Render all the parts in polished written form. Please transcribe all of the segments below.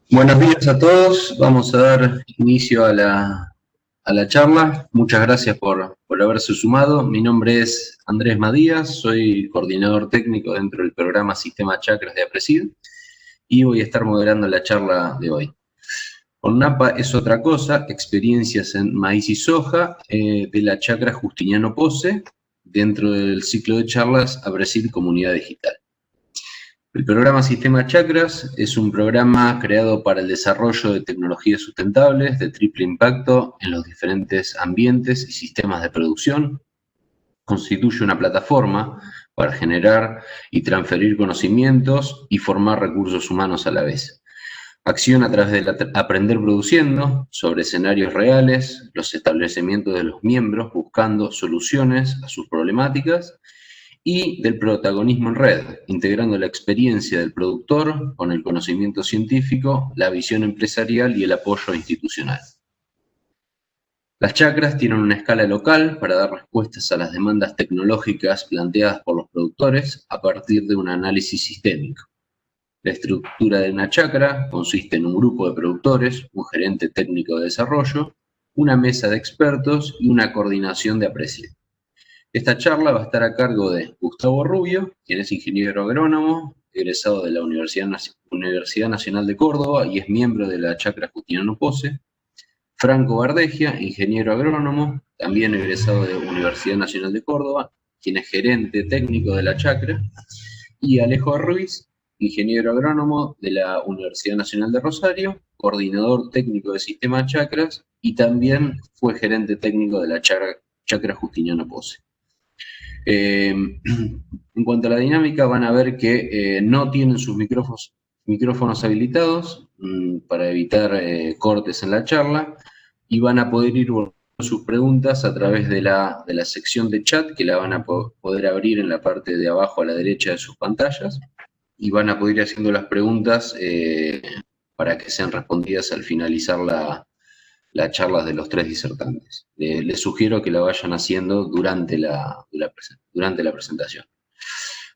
Buenos días a todos. Vamos a dar inicio a la charla. Muchas gracias por haberse sumado. Mi nombre es Andrés Madías, soy coordinador técnico dentro del programa Sistema Chakras de APRESID y voy a estar moderando la charla de hoy. ONNAPA es otra cosa, experiencias en maíz y soja de la chacra Justiniano Pose dentro del ciclo de charlas APRESID Comunidad Digital. El programa Sistema Chakras es un programa creado para el desarrollo de tecnologías sustentables de triple impacto en los diferentes ambientes y sistemas de producción. Constituye una plataforma para generar y transferir conocimientos y formar recursos humanos a la vez. Acción a través de aprender produciendo sobre escenarios reales, los establecimientos de los miembros buscando soluciones a sus problemáticas y del protagonismo en red, integrando la experiencia del productor con el conocimiento científico, la visión empresarial y el apoyo institucional. Las chacras tienen una escala local para dar respuestas a las demandas tecnológicas planteadas por los productores a partir de un análisis sistémico. La estructura de una chacra consiste en un grupo de productores, un gerente técnico de desarrollo, una mesa de expertos y una coordinación de aprecio. Esta charla va a estar a cargo de Gustavo Rubio, quien es ingeniero agrónomo, egresado de la Universidad Nacional de Córdoba y es miembro de la Chacra Justiniano Pose. Franco Bardegia, ingeniero agrónomo, también egresado de la Universidad Nacional de Córdoba, quien es gerente técnico de la Chacra. Y Alejo Ruiz, ingeniero agrónomo de la Universidad Nacional de Rosario, coordinador técnico de Sistema Chacras y también fue gerente técnico de la Chacra Justiniano Pose. En cuanto a la dinámica, van a ver que no tienen sus micrófonos habilitados para evitar cortes en la charla y van a poder ir volviendo sus preguntas a través de la sección de chat que la van a poder abrir en la parte de abajo a la derecha de sus pantallas y van a poder ir haciendo las preguntas para que sean respondidas al finalizar las charlas de los tres disertantes. Les sugiero que la vayan haciendo durante la presentación.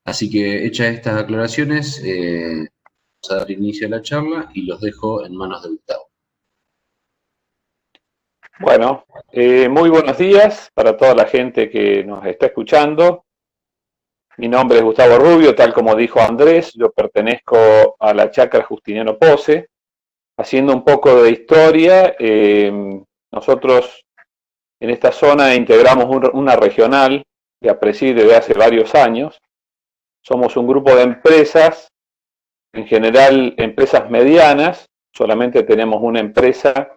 Así que, hechas estas aclaraciones, vamos a dar inicio a la charla y los dejo en manos de Gustavo. Bueno, muy buenos días para toda la gente que nos está escuchando. Mi nombre es Gustavo Rubio, tal como dijo Andrés, yo pertenezco a la Chacra Justiniano Pose. Haciendo un poco de historia, nosotros en esta zona integramos una regional de APRESID desde hace varios años. Somos un grupo de empresas, en general empresas medianas, solamente tenemos una empresa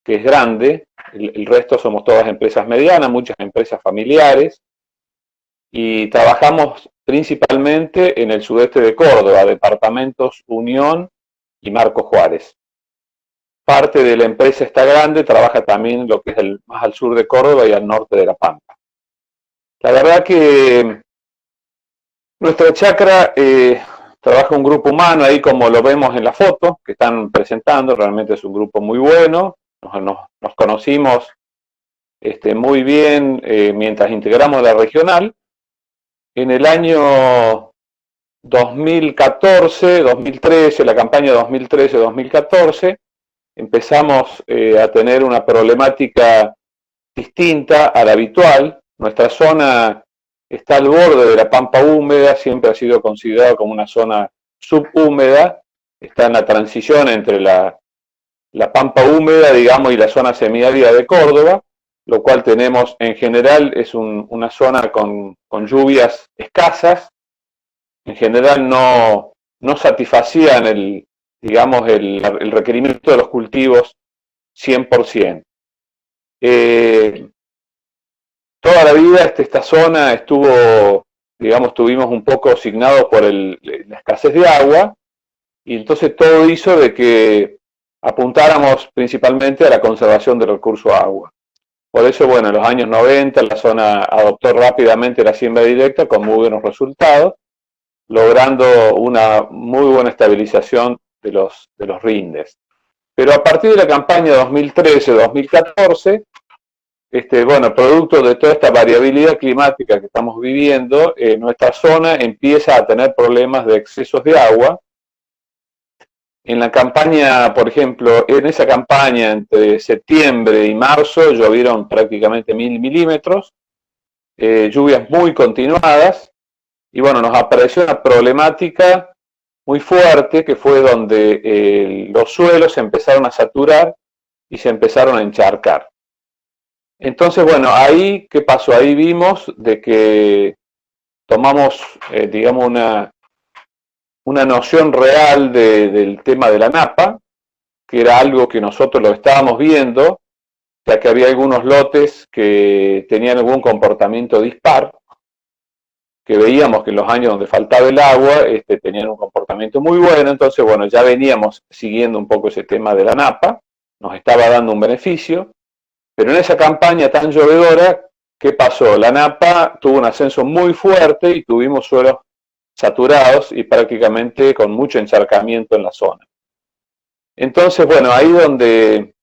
que es grande, el resto somos todas empresas medianas, muchas empresas familiares, y trabajamos principalmente en el sudeste de Córdoba, departamentos Unión y Marcos Juárez. Parte de la empresa está grande, trabaja también lo que es más al sur de Córdoba y al norte de La Pampa. La verdad que nuestra chacra trabaja un grupo humano, ahí como lo vemos en la foto que están presentando, realmente es un grupo muy bueno, nos conocimos muy bien mientras integramos la regional. En el año 2014, 2013, la campaña 2013-2014, empezamos a tener una problemática distinta a la habitual. Nuestra zona está al borde de la pampa húmeda, siempre ha sido considerada como una zona subhúmeda, está en la transición entre la pampa húmeda, digamos, y la zona semiárida de Córdoba, lo cual tenemos en general es una zona con lluvias escasas. En general no satisfacían el requerimiento de los cultivos 100%. Toda la vida esta zona tuvimos un poco asignados por la escasez de agua, y entonces todo hizo de que apuntáramos principalmente a la conservación del recurso agua. Por eso, bueno, en los años 90 la zona adoptó rápidamente la siembra directa con muy buenos resultados, logrando una muy buena estabilización de los rindes. Pero a partir de la campaña 2013-2014, producto de toda esta variabilidad climática que estamos viviendo, nuestra zona empieza a tener problemas de excesos de agua, En la campaña, por ejemplo, en esa campaña entre septiembre y marzo llovieron prácticamente 1000 milímetros, lluvias muy continuadas, y bueno, nos apareció una problemática muy fuerte que fue donde los suelos se empezaron a saturar y se empezaron a encharcar. Entonces, bueno, ahí, ¿qué pasó? Ahí vimos de que tomamos, digamos, una noción real del tema de la napa, que era algo que nosotros lo estábamos viendo, ya que había algunos lotes que tenían algún comportamiento dispar, que veíamos que en los años donde faltaba el agua tenían un comportamiento muy bueno. Entonces, bueno, ya veníamos siguiendo un poco ese tema de la napa, nos estaba dando un beneficio, pero en esa campaña tan llovedora, ¿qué pasó? La napa tuvo un ascenso muy fuerte y tuvimos suelos saturados y prácticamente con mucho encharcamiento en la zona. Entonces, bueno, ahí donde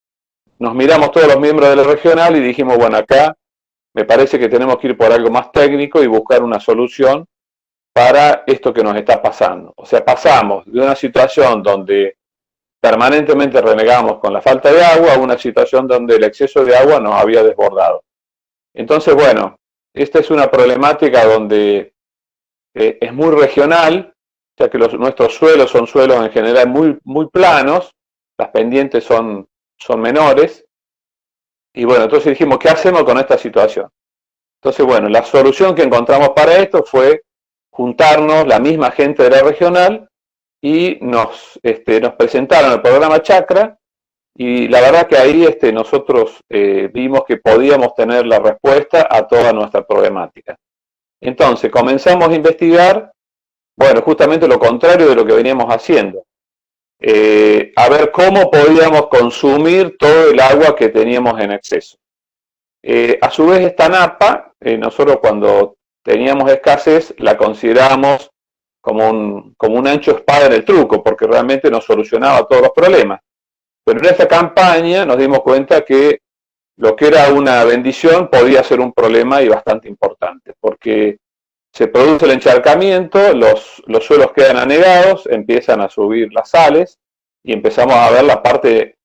nos miramos todos los miembros de la regional y dijimos, bueno, acá me parece que tenemos que ir por algo más técnico y buscar una solución para esto que nos está pasando. O sea, pasamos de una situación donde permanentemente renegamos con la falta de agua a una situación donde el exceso de agua nos había desbordado. Entonces, bueno, esta es una problemática donde es muy regional, ya que nuestros suelos son suelos en general muy planos, las pendientes son menores, y bueno, entonces dijimos, ¿qué hacemos con esta situación? Entonces, bueno, la solución que encontramos para esto fue juntarnos la misma gente de la regional y nos presentaron el programa Chakra, y la verdad que ahí nosotros vimos que podíamos tener la respuesta a toda nuestra problemática. Entonces comenzamos a investigar, bueno, justamente lo contrario de lo que veníamos haciendo. A ver cómo podíamos consumir todo el agua que teníamos en exceso. A su vez, esta napa, nosotros cuando teníamos escasez, la consideramos como un ancho espada en el truco, porque realmente nos solucionaba todos los problemas. Pero en esta campaña nos dimos cuenta que lo que era una bendición podía ser un problema y bastante importante, porque se produce el encharcamiento, los suelos quedan anegados, empiezan a subir las sales y empezamos a ver la parte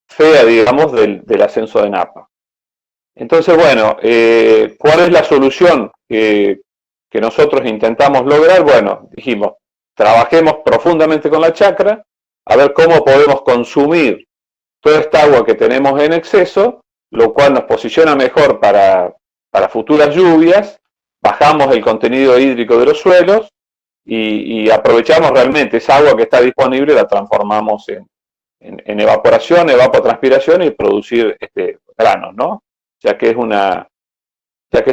fea, digamos, del ascenso de napa. Entonces, bueno, ¿cuál es la solución que nosotros intentamos lograr? Bueno, dijimos, trabajemos profundamente con la chacra, a ver cómo podemos consumir toda esta agua que tenemos en exceso, lo cual nos posiciona mejor para futuras lluvias, bajamos el contenido hídrico de los suelos y aprovechamos realmente esa agua que está disponible, la transformamos en evaporación, evapotranspiración y producir granos, ¿no? Ya que es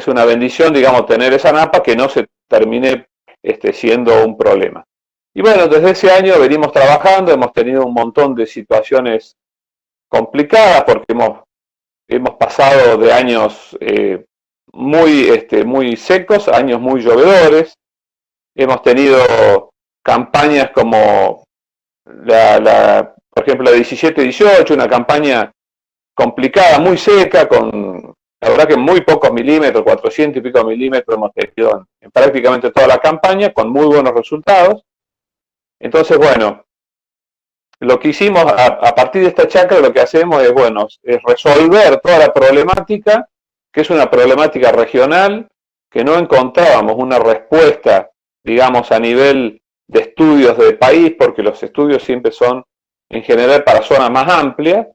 una bendición, digamos, tener esa napa que no se termine siendo un problema. Y bueno, desde ese año venimos trabajando, hemos tenido un montón de situaciones complicadas porque hemos pasado de años muy secos a años muy llovedores. Hemos tenido campañas como por ejemplo, la 17-18, una campaña complicada, muy seca, con la verdad que muy pocos milímetros, 400 y pico milímetros hemos tenido en prácticamente toda la campaña, con muy buenos resultados. Entonces, bueno, lo que hicimos a partir de esta chacra, lo que hacemos es, bueno, es resolver toda la problemática, que es una problemática regional, que no encontrábamos una respuesta, digamos, a nivel de estudios del país, porque los estudios siempre son, en general, para zonas más amplias,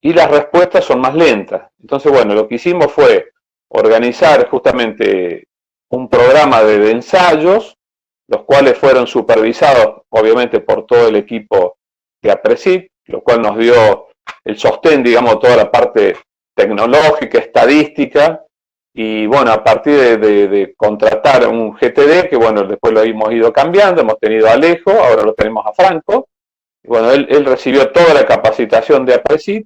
y las respuestas son más lentas. Entonces, bueno, lo que hicimos fue organizar justamente un programa de ensayos, los cuales fueron supervisados, obviamente, por todo el equipo de APRESID, lo cual nos dio el sostén, digamos, toda la parte tecnológica, estadística, y bueno, a partir de contratar un GTD, que bueno, después lo hemos ido cambiando, hemos tenido a Alejo, ahora lo tenemos a Franco, y bueno, él recibió toda la capacitación de APRESID,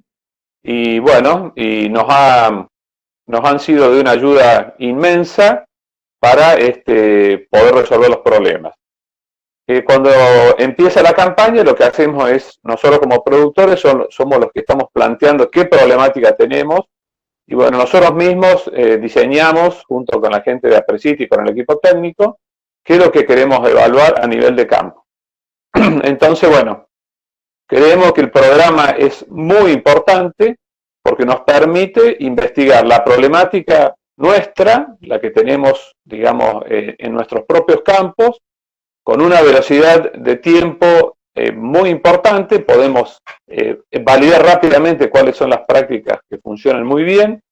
y bueno, y nos han sido de una ayuda inmensa para poder resolver los problemas. Cuando empieza la campaña, lo que hacemos es, nosotros como productores somos los que estamos planteando qué problemática tenemos, y bueno, nosotros mismos diseñamos, junto con la gente de APRESID y con el equipo técnico, qué es lo que queremos evaluar a nivel de campo. Entonces, bueno, Creemos que el programa es muy importante porque nos permite investigar la problemática nuestra, la que tenemos, digamos, en nuestros propios campos, con una velocidad de tiempo muy importante. Podemos validar rápidamente cuáles son las prácticas que funcionan muy bien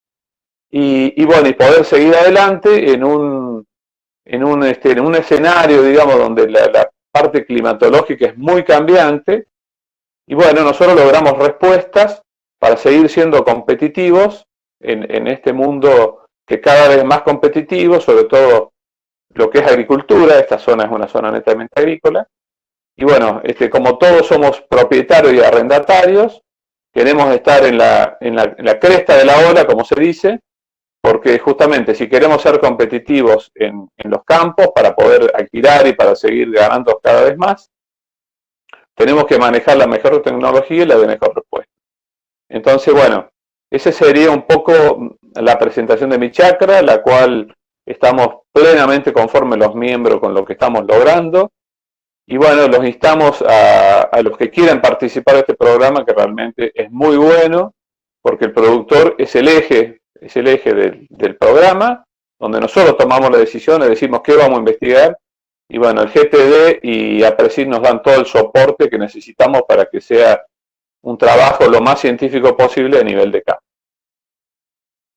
y bueno, y poder seguir adelante en un escenario, digamos, donde la parte climatológica es muy cambiante. Y bueno, nosotros logramos respuestas para seguir siendo competitivos en este mundo que cada vez es más competitivo, sobre todo lo que es agricultura. Esta zona es una zona netamente agrícola. Y bueno, como todos somos propietarios y arrendatarios, queremos estar en la cresta de la ola, como se dice, porque justamente si queremos ser competitivos en los campos para poder alquilar y para seguir ganando cada vez más, tenemos que manejar la mejor tecnología y la de mejor respuesta. Entonces, bueno, esa sería un poco la presentación de mi chacra, la cual estamos plenamente conformes los miembros con lo que estamos logrando. Y bueno, los instamos a los que quieran participar de este programa, que realmente es muy bueno, porque el productor es el eje del programa, donde nosotros tomamos las decisiones, decimos qué vamos a investigar, y bueno, el GTD y APRESID nos dan todo el soporte que necesitamos para que sea un trabajo lo más científico posible a nivel de campo.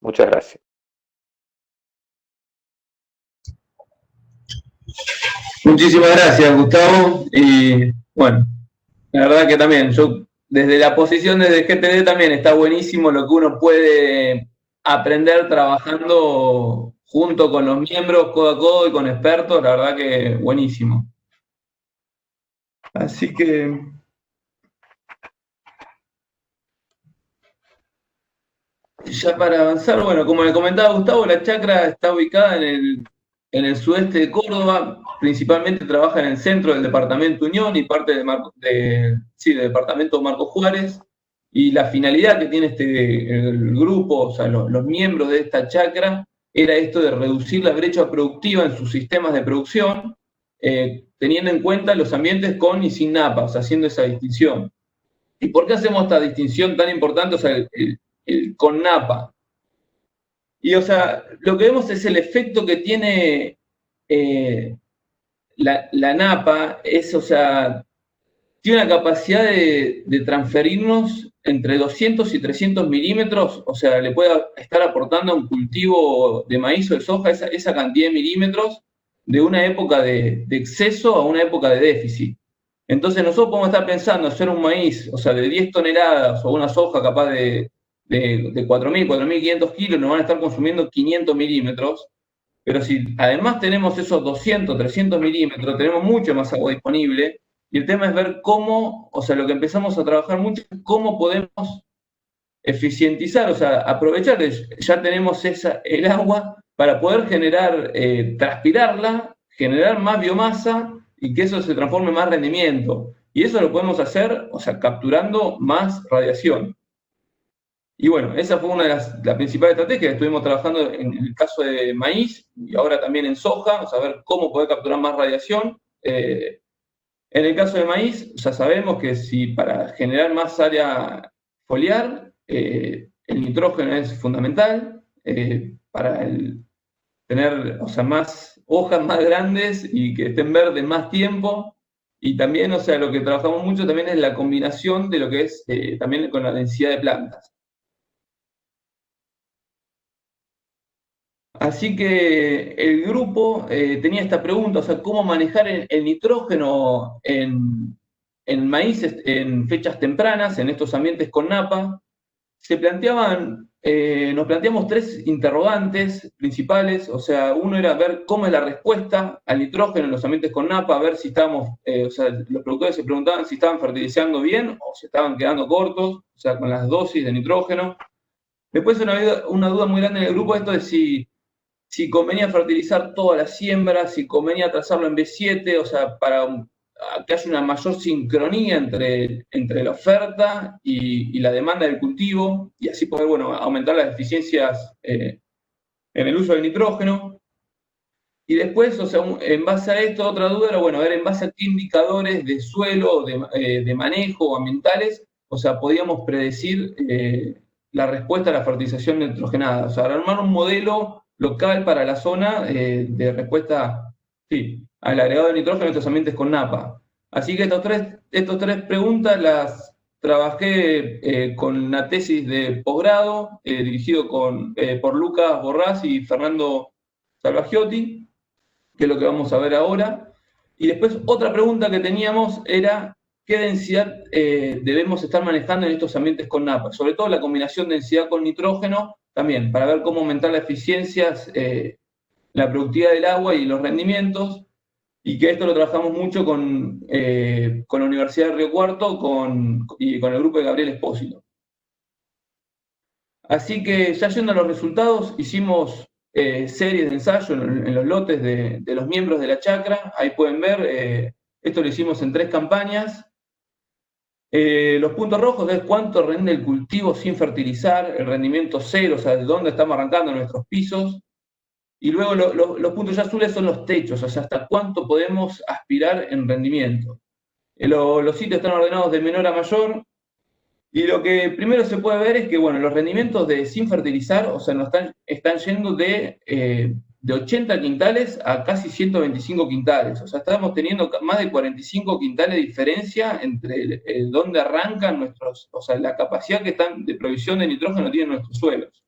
Muchas gracias. Muchísimas gracias, Gustavo. Y bueno, la verdad que también, yo desde la posición desde GTD también está buenísimo lo que uno puede aprender trabajando junto con los miembros, codo a codo y con expertos, la verdad que buenísimo. Así que ya para avanzar, bueno, como le comentaba Gustavo, la chacra está ubicada en el sudeste de Córdoba, principalmente trabaja en el centro del departamento Unión y parte del departamento Marcos Juárez. Y la finalidad que tiene el grupo, o sea, los miembros de esta chacra, era esto de reducir la brecha productiva en sus sistemas de producción, teniendo en cuenta los ambientes con y sin napa, o sea, haciendo esa distinción. ¿Y por qué hacemos esta distinción tan importante, o sea, el con napa? Y, o sea, lo que vemos es el efecto que tiene la napa, o sea, tiene una capacidad de transferirnos entre 200 y 300 milímetros, o sea, le puede estar aportando a un cultivo de maíz o de soja esa cantidad de milímetros de una época de exceso a una época de déficit. Entonces nosotros podemos estar pensando hacer un maíz, o sea, de 10 toneladas o una soja capaz de 4.000, 4.500 kilos, nos van a estar consumiendo 500 milímetros, pero si además tenemos esos 200, 300 milímetros, tenemos mucho más agua disponible, y el tema es ver cómo, o sea, lo que empezamos a trabajar mucho es cómo podemos eficientizar, o sea, aprovechar, ya tenemos el agua para poder generar, transpirarla, generar más biomasa y que eso se transforme en más rendimiento. Y eso lo podemos hacer, o sea, capturando más radiación. Y bueno, esa fue una de las principales estrategias. Estuvimos trabajando en el caso de maíz y ahora también en soja, o sea, ver cómo poder capturar más radiación. En el caso de maíz, ya sabemos que si para generar más área foliar, el nitrógeno es fundamental para tener, o sea, más hojas más grandes y que estén verdes más tiempo. Y también, o sea, lo que trabajamos mucho también es la combinación de lo que es también con la densidad de plantas. Así que el grupo tenía esta pregunta, o sea, ¿cómo manejar el nitrógeno en maíz en fechas tempranas, en estos ambientes con napa? Nos planteamos tres interrogantes principales, o sea, uno era ver cómo es la respuesta al nitrógeno en los ambientes con napa, ver si estábamos, o sea, los productores se preguntaban si estaban fertilizando bien o si estaban quedando cortos, o sea, con las dosis de nitrógeno. Después una duda muy grande en el grupo, esto de si convenía fertilizar toda la siembra, si convenía trazarlo en B7, o sea, para que haya una mayor sincronía entre la oferta y la demanda del cultivo, y así poder, bueno, aumentar las eficiencias en el uso del nitrógeno. Y después, o sea, en base a esto, otra duda era, bueno, a ver, en base a qué indicadores de suelo, de manejo ambientales, o sea, podíamos predecir la respuesta a la fertilización nitrogenada. O sea, armar un modelo local para la zona de respuesta, sí, al agregado de nitrógeno en estos ambientes con NAPA. Así que estas tres preguntas las trabajé con una tesis de posgrado dirigido por Lucas Borrás y Fernando Salvagiotti, que es lo que vamos a ver ahora. Y después otra pregunta que teníamos era qué densidad debemos estar manejando en estos ambientes con NAPA, sobre todo la combinación de densidad con nitrógeno, también para ver cómo aumentar las eficiencias, la productividad del agua y los rendimientos, y que esto lo trabajamos mucho con la Universidad de Río Cuarto y con el grupo de Gabriel Espósito. Así que ya yendo a los resultados, hicimos series de ensayo en los lotes de los miembros de la chacra. Ahí pueden ver, esto lo hicimos en 3 campañas. Los puntos rojos es cuánto rinde el cultivo sin fertilizar, el rendimiento cero, o sea, de dónde estamos arrancando nuestros pisos. Y luego los puntos ya azules son los techos, o sea, hasta cuánto podemos aspirar en rendimiento. Los sitios están ordenados de menor a mayor. Y lo que primero se puede ver es que, bueno, los rendimientos de sin fertilizar, o sea, están yendo de 80 quintales a casi 125 quintales. O sea, estamos teniendo más de 45 quintales de diferencia entre dónde arrancan o sea, la capacidad de provisión de nitrógeno tienen nuestros suelos.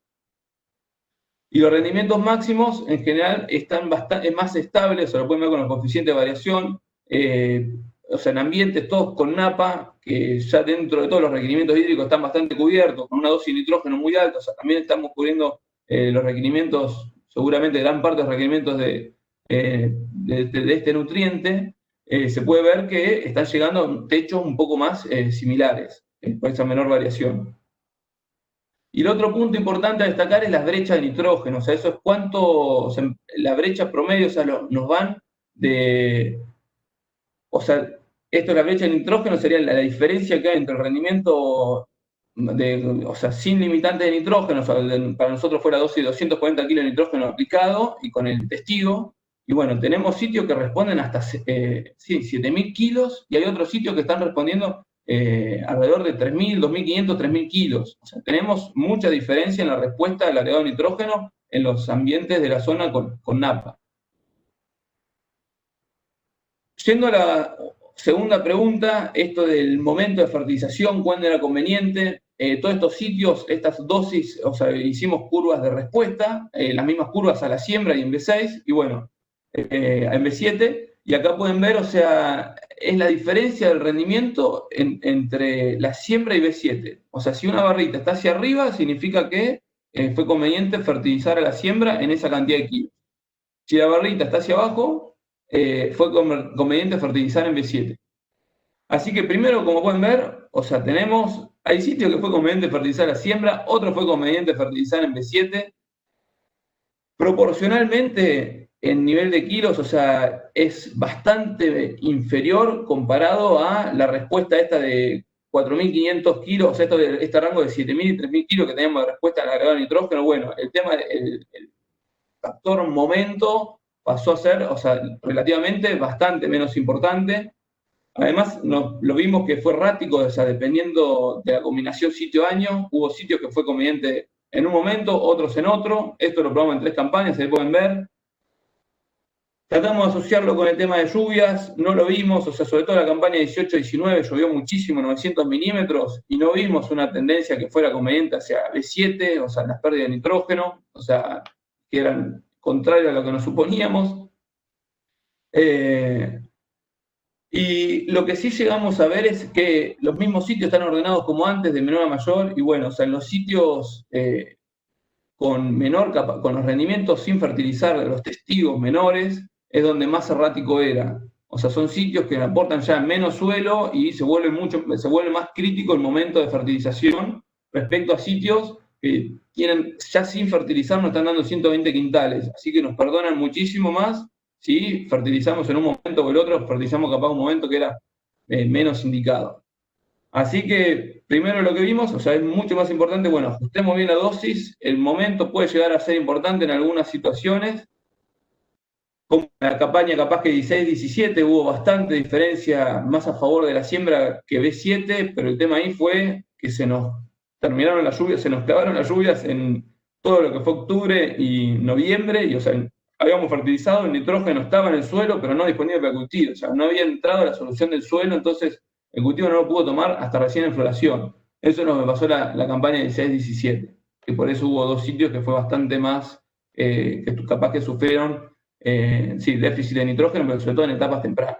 Y los rendimientos máximos, en general, están más estables, o sea, lo pueden ver con el coeficiente de variación, o sea, en ambientes todos con NAPA, que ya dentro de todos los requerimientos hídricos están bastante cubiertos, con una dosis de nitrógeno muy alta, o sea, también estamos cubriendo los requerimientos, seguramente gran parte de los requerimientos de este nutriente, se puede ver que están llegando a techos un poco más similares, por esa menor variación. Y el otro punto importante a destacar es las brechas de nitrógeno, o sea, eso es cuánto, o sea, la brecha promedio, o sea, nos van o sea, esto es la brecha de nitrógeno, sería la diferencia que hay entre el rendimiento, o sea, sin limitante de nitrógeno, o sea, para nosotros fue la dosis de 240 kilos de nitrógeno aplicado y con el testigo. Y bueno, tenemos sitios que responden hasta 7.000 kilos y hay otros sitios que están respondiendo alrededor de 3.000, 2.500, 3.000 kilos. O sea, tenemos mucha diferencia en la respuesta al agregado de nitrógeno en los ambientes de la zona con NAPA. Yendo a la segunda pregunta, esto del momento de fertilización, cuándo era conveniente, todos estos sitios, estas dosis, o sea, hicimos curvas de respuesta, las mismas curvas a la siembra y en B6, y bueno, en B7, y acá pueden ver, o sea, es la diferencia del rendimiento entre la siembra y B7. O sea, si una barrita está hacia arriba, significa que fue conveniente fertilizar a la siembra en esa cantidad de kilos. Si la barrita está hacia abajo, fue conveniente fertilizar en B7. Así que primero, como pueden ver, o sea, hay sitios que fue conveniente fertilizar a la siembra, otros fue conveniente fertilizar en B7. Proporcionalmente, en nivel de kilos, o sea, es bastante inferior comparado a la respuesta esta de 4.500 kilos, o sea, este rango de 7.000 y 3.000 kilos que teníamos de respuesta al agregado de nitrógeno. Bueno, el factor momento pasó a ser, o sea, relativamente bastante menos importante. Además, lo vimos que fue errático, o sea, dependiendo de la combinación sitio-año, hubo sitios que fue conveniente en un momento, otros en otro. Esto lo probamos en 3 campañas, se pueden ver. Tratamos de asociarlo con el tema de lluvias, no lo vimos, o sea, sobre todo la campaña 18-19 llovió muchísimo, 900 milímetros, y no vimos una tendencia que fuera conveniente hacia B7, o sea, las pérdidas de nitrógeno, o sea, que eran contrario a lo que nos suponíamos. Y lo que sí llegamos a ver es que los mismos sitios están ordenados como antes, de menor a mayor, y bueno, o sea, en los sitios con los rendimientos sin fertilizar, los testigos menores, es donde más errático era. O sea, son sitios que aportan ya menos suelo y se vuelve más crítico el momento de fertilización respecto a sitios que tienen, ya sin fertilizar, nos están dando 120 quintales. Así que nos perdonan muchísimo más si fertilizamos en un momento o el otro, fertilizamos capaz un momento que era menos indicado. Así que, primero lo que vimos, o sea, es mucho más importante, bueno, ajustemos bien la dosis, el momento puede llegar a ser importante en algunas situaciones, como la campaña capaz que 16-17 hubo bastante diferencia más a favor de la siembra que B7, pero el tema ahí fue que se nos terminaron las lluvias, se nos clavaron las lluvias en todo lo que fue octubre y noviembre, y o sea, habíamos fertilizado, el nitrógeno estaba en el suelo, pero no disponible para el cultivo, o sea, no había entrado la solución del suelo, entonces el cultivo no lo pudo tomar hasta recién en floración. Eso nos pasó la campaña 16-17, que por eso hubo 2 sitios que fue bastante más, que capaz que sufrieron sí, déficit de nitrógeno, pero sobre todo en etapas tempranas.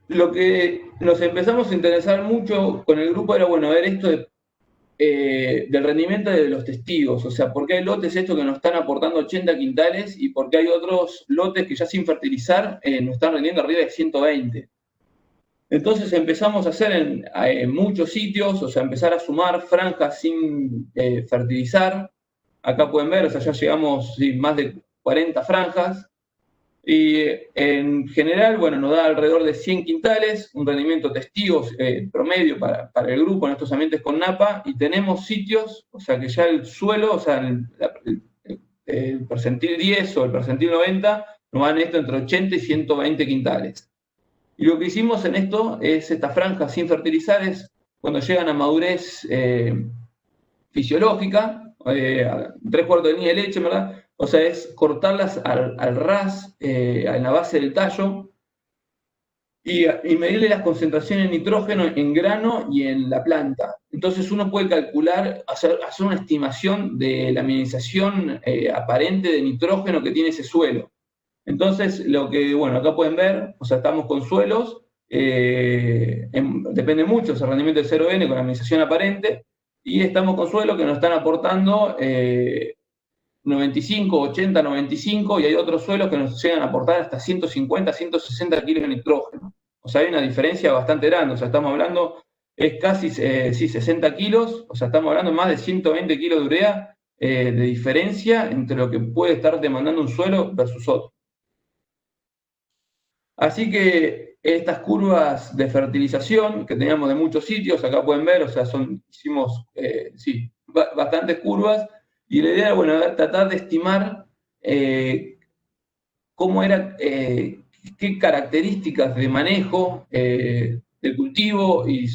Lo que nos empezamos a interesar mucho con el grupo era, bueno, ver esto del rendimiento de los testigos, o sea, por qué hay lotes estos que nos están aportando 80 quintales y por qué hay otros lotes que ya sin fertilizar nos están rendiendo arriba de 120. Entonces empezamos a hacer en muchos sitios, o sea, empezar a sumar franjas sin fertilizar. Acá pueden ver, o sea, ya llegamos más de 40 franjas. Y en general, bueno, nos da alrededor de 100 quintales, un rendimiento testigos promedio para el grupo en estos ambientes con napa, y tenemos sitios, o sea, que ya el suelo, o sea, el percentil 10 o el percentil 90, nos dan esto entre 80 y 120 quintales. Y lo que hicimos en esto es estas franjas sin fertilizar, es cuando llegan a madurez fisiológica, 3/4 de línea de leche, ¿verdad? O sea, es cortarlas al ras, en la base del tallo, y medirle las concentraciones de nitrógeno en grano y en la planta. Entonces uno puede calcular, hacer una estimación de la mineralización aparente de nitrógeno que tiene ese suelo. Entonces, lo que, bueno, acá pueden ver, o sea, estamos con suelos, depende mucho del rendimiento del 0N con la mineralización aparente, y estamos con suelos que nos están aportando 95, 80, 95, y hay otros suelos que nos llegan a aportar hasta 150, 160 kilos de nitrógeno. O sea, hay una diferencia bastante grande, o sea, estamos hablando, es casi, sí, 60 kilos, o sea, estamos hablando de más de 120 kilos de urea de diferencia entre lo que puede estar demandando un suelo versus otro. Así que estas curvas de fertilización que teníamos de muchos sitios, acá pueden ver, o sea, hicimos, sí, bastantes curvas, y la idea era, bueno, tratar de estimar cómo era, qué características de manejo del cultivo y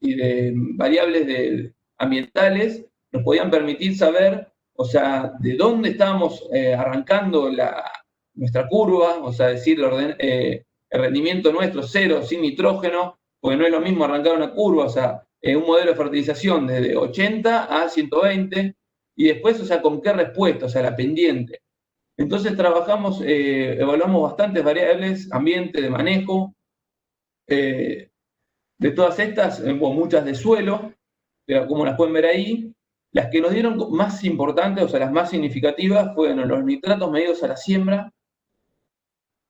de variables ambientales nos podían permitir saber, o sea, de dónde estábamos arrancando nuestra curva, o sea, decir, el rendimiento nuestro cero, sin nitrógeno, porque no es lo mismo arrancar una curva, o sea, un modelo de fertilización desde 80 a 120, y después, o sea, con qué respuesta, o sea, la pendiente. Entonces trabajamos, evaluamos bastantes variables, ambiente, de manejo, de todas estas, muchas de suelo, como las pueden ver ahí. Las que nos dieron más importantes, o sea, las más significativas, fueron los nitratos medidos a la siembra,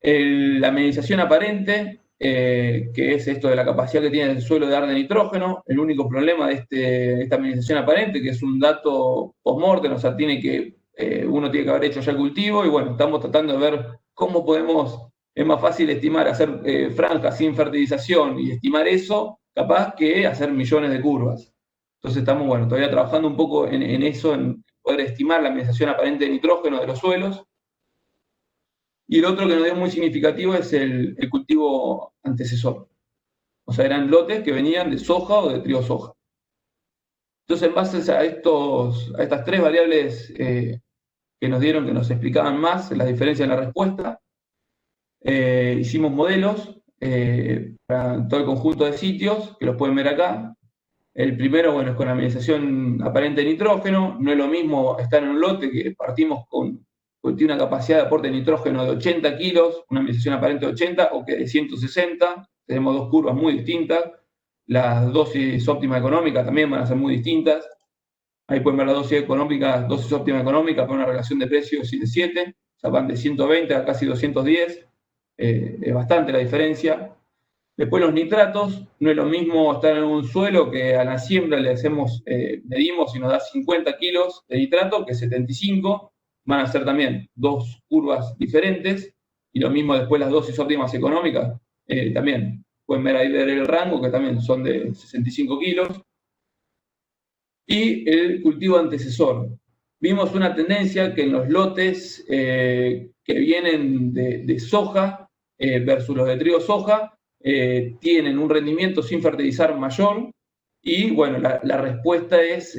la mineralización aparente, que es esto de la capacidad que tiene el suelo de dar de nitrógeno. El único problema de esta mineralización aparente, que es un dato post-mortem, o sea, uno tiene que haber hecho ya el cultivo, y bueno, estamos tratando de ver cómo podemos, es más fácil estimar, hacer franjas sin fertilización y estimar eso, capaz que hacer millones de curvas. Entonces estamos, bueno, todavía trabajando un poco en eso, en poder estimar la mineralización aparente de nitrógeno de los suelos. Y el otro que nos dio muy significativo es el cultivo antecesor. O sea, eran lotes que venían de soja o de trigo soja. Entonces, en base a estas 3 variables que nos dieron, que nos explicaban más la diferencia en la respuesta, hicimos modelos para todo el conjunto de sitios, que los pueden ver acá. El primero, bueno, es con la mineralización aparente de nitrógeno. No es lo mismo estar en un lote que partimos tiene una capacidad de aporte de nitrógeno de 80 kilos, una mineralización aparente de 80, o que de 160. Tenemos 2 curvas muy distintas. Las dosis óptima económica también van a ser muy distintas. Ahí pueden ver la dosis óptima económica con una relación de precios de 7, o sea, van de 120 a casi 210. Es bastante la diferencia. Después los nitratos, no es lo mismo estar en un suelo que a la siembra medimos y nos da 50 kilos de nitrato que 75. Van a ser también 2 curvas diferentes, y lo mismo después las dosis óptimas económicas, también pueden ver ahí el rango, que también son de 65 kilos. Y el cultivo antecesor. vimos una tendencia que en los lotes que vienen de soja versus los de trigo soja, tienen un rendimiento sin fertilizar mayor, y bueno, la respuesta es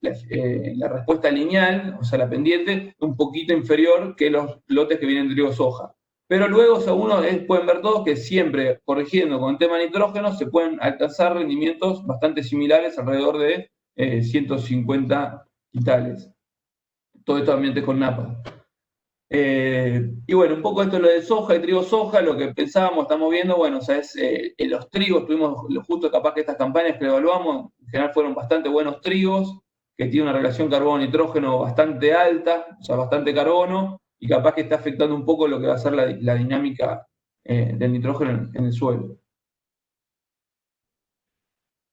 la respuesta lineal, o sea, la pendiente, un poquito inferior que los lotes que vienen de trigo soja. Pero luego, o sea, pueden ver todos que siempre, corrigiendo con el tema nitrógeno, se pueden alcanzar rendimientos bastante similares, alrededor de 150 quintales. Todo esto ambiente con napa. Y bueno, un poco esto es lo de soja y trigo soja, lo que pensábamos, estamos viendo, bueno, o sea, es en los trigos, tuvimos justo capaz que estas campañas que evaluamos, en general fueron bastante buenos trigos, que tienen una relación carbono-nitrógeno bastante alta, o sea, bastante carbono, y capaz que está afectando un poco lo que va a ser la dinámica del nitrógeno en el suelo.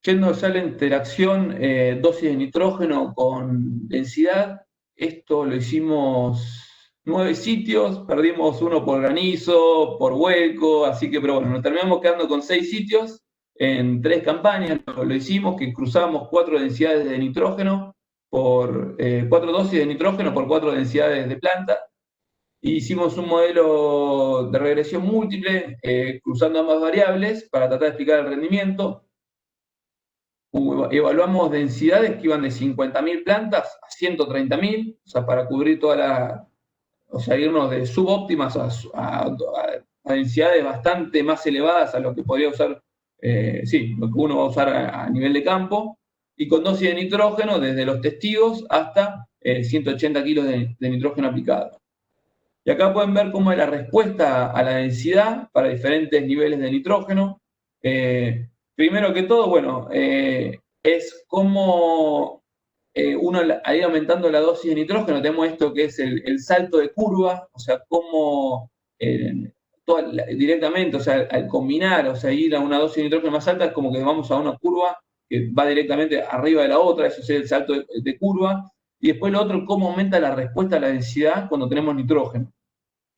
Yendo ya a la interacción dosis de nitrógeno con densidad, esto lo hicimos 9 sitios, perdimos uno por granizo, por hueco, así que, pero bueno, nos terminamos quedando con 6 sitios en 3 campañas. Lo hicimos, que cruzamos 4 densidades de nitrógeno por 4 dosis de nitrógeno por 4 densidades de planta. Hicimos un modelo de regresión múltiple, cruzando ambas variables para tratar de explicar el rendimiento. Evaluamos densidades que iban de 50.000 plantas a 130.000, o sea, para cubrir toda la, o sea, irnos de subóptimas a densidades bastante más elevadas a lo que podría usar, lo que uno va a usar a nivel de campo, y con dosis de nitrógeno desde los testigos hasta 180 kilos de nitrógeno aplicado. Y acá pueden ver cómo es la respuesta a la densidad para diferentes niveles de nitrógeno. Primero que todo, bueno, es como uno al ir aumentando la dosis de nitrógeno, tenemos esto que es el salto de curva, o sea, cómo directamente, o sea, al combinar, o sea, ir a una dosis de nitrógeno más alta, es como que vamos a una curva que va directamente arriba de la otra, eso es el salto de curva. Y después lo otro, cómo aumenta la respuesta a la densidad cuando tenemos nitrógeno.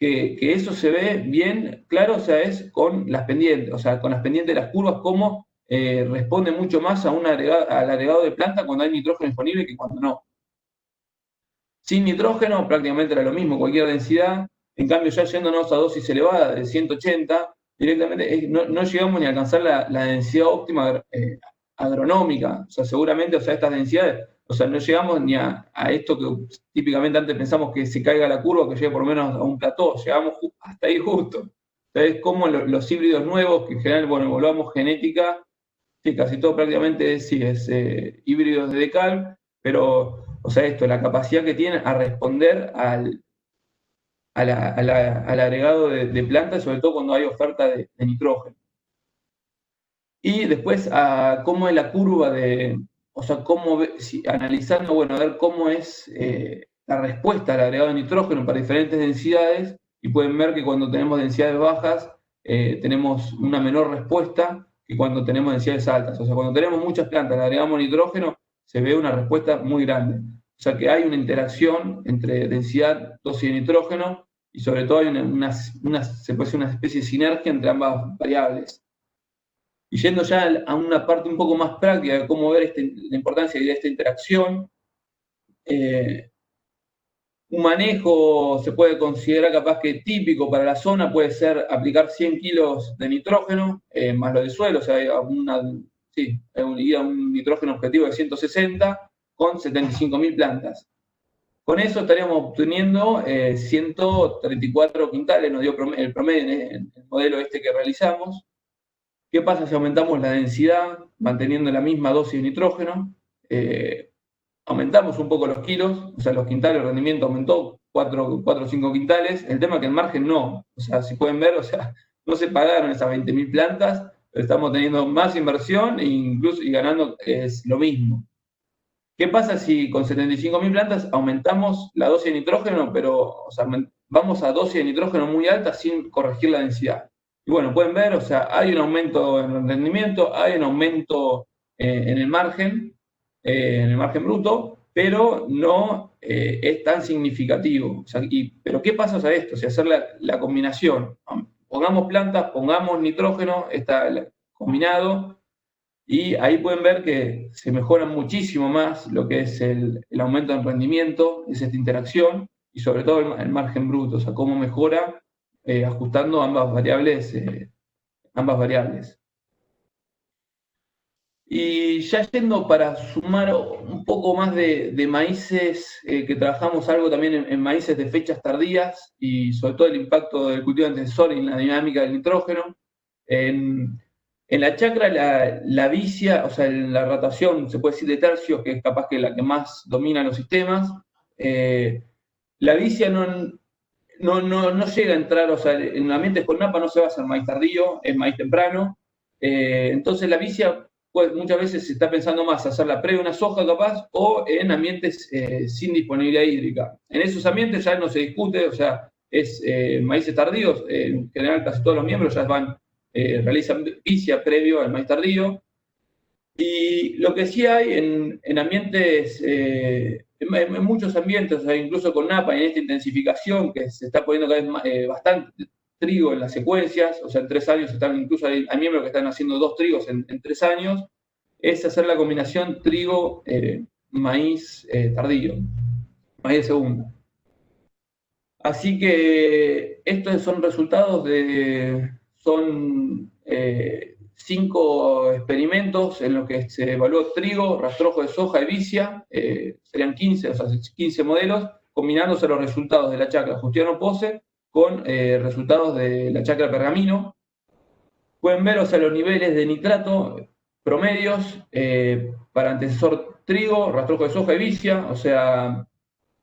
Que eso se ve bien claro, o sea, es con las pendientes, o sea, con las pendientes de las curvas, cómo responde mucho más al agregado de planta cuando hay nitrógeno disponible que cuando no. Sin nitrógeno prácticamente era lo mismo, cualquier densidad. En cambio, ya yéndonos a dosis elevadas de 180, directamente no llegamos ni a alcanzar la densidad óptima agronómica. O sea, seguramente, o sea, estas densidades, o sea, no llegamos ni a esto que típicamente antes pensamos que se caiga la curva, que llegue por lo menos a un plató, llegamos hasta ahí justo. O sea, es como los híbridos nuevos, que en general, bueno, evaluamos genética, sí, casi todo prácticamente sí, es híbridos de decal, pero, o sea, la capacidad que tienen a responder al agregado de plantas, sobre todo cuando hay oferta de nitrógeno. Y después, cómo es la curva o sea, analizando, bueno, a ver cómo es la respuesta al agregado de nitrógeno para diferentes densidades, y pueden ver que cuando tenemos densidades bajas, tenemos una menor respuesta que cuando tenemos densidades altas. O sea, cuando tenemos muchas plantas, le agregamos nitrógeno, se ve una respuesta muy grande. O sea, que hay una interacción entre densidad, dosis de nitrógeno, y sobre todo hay se puede decir una especie de sinergia entre ambas variables. Y yendo ya a una parte un poco más práctica de cómo ver la importancia de esta interacción, un manejo se puede considerar capaz que típico para la zona puede ser aplicar 100 kilos de nitrógeno, más lo de suelo, o sea, ir a un nitrógeno objetivo de 160 con 75.000 plantas. Con eso estaríamos obteniendo 134 quintales, nos dio el promedio en el modelo que realizamos. ¿Qué pasa si aumentamos la densidad manteniendo la misma dosis de nitrógeno? Aumentamos un poco los kilos, o sea, los quintales, el rendimiento aumentó 4 o 5 quintales. El tema es que el margen no. O sea, si pueden ver, o sea, no se pagaron esas 20.000 plantas, pero estamos teniendo más inversión y ganando es lo mismo. ¿Qué pasa si con 75.000 plantas aumentamos la dosis de nitrógeno, pero o sea, vamos a dosis de nitrógeno muy alta sin corregir la densidad? Y bueno, pueden ver, o sea, hay un aumento en el rendimiento, hay un aumento en el margen bruto, pero no es tan significativo. O sea, pero ¿qué pasa a esto? O sea, hacer la combinación. Pongamos plantas, pongamos nitrógeno, está combinado, y ahí pueden ver que se mejora muchísimo más lo que es el aumento del rendimiento, es esta interacción, y sobre todo el margen bruto, o sea, cómo mejora ajustando ambas variables. Y ya yendo para sumar un poco más de maíces, que trabajamos algo también en maíces de fechas tardías y sobre todo el impacto del cultivo antecesor en la dinámica del nitrógeno. En la chacra, la vicia, o sea, en la rotación, se puede decir de tercios, que es capaz que la que más domina los sistemas, la vicia no llega a entrar, o sea, en ambientes con napa no se va a hacer maíz tardío, es maíz temprano. Entonces la vicia, pues, muchas veces se está pensando más hacerla previa a una soja capaz o en ambientes sin disponibilidad hídrica. En esos ambientes ya no se discute, o sea, es maíces tardíos, en general casi todos los miembros ya realizan vicia previo al maíz tardío. Y lo que sí hay en ambientes, en muchos ambientes, o sea, incluso con napa, en esta intensificación que se está poniendo cada vez más, bastante trigo en las secuencias, o sea, en 3 años incluso hay miembros que están haciendo 2 trigos en 3 años, es hacer la combinación trigo-maíz tardío, maíz de segunda. Así que estos son resultados son 5 experimentos en los que se evaluó trigo, rastrojo de soja y vicia, serían 15, o sea, 15 modelos, combinándose los resultados de la chacra Justiano Pose con resultados de la chacra Pergamino. Pueden ver, o sea, los niveles de nitrato promedios para antecesor trigo, rastrojo de soja y vicia, o sea,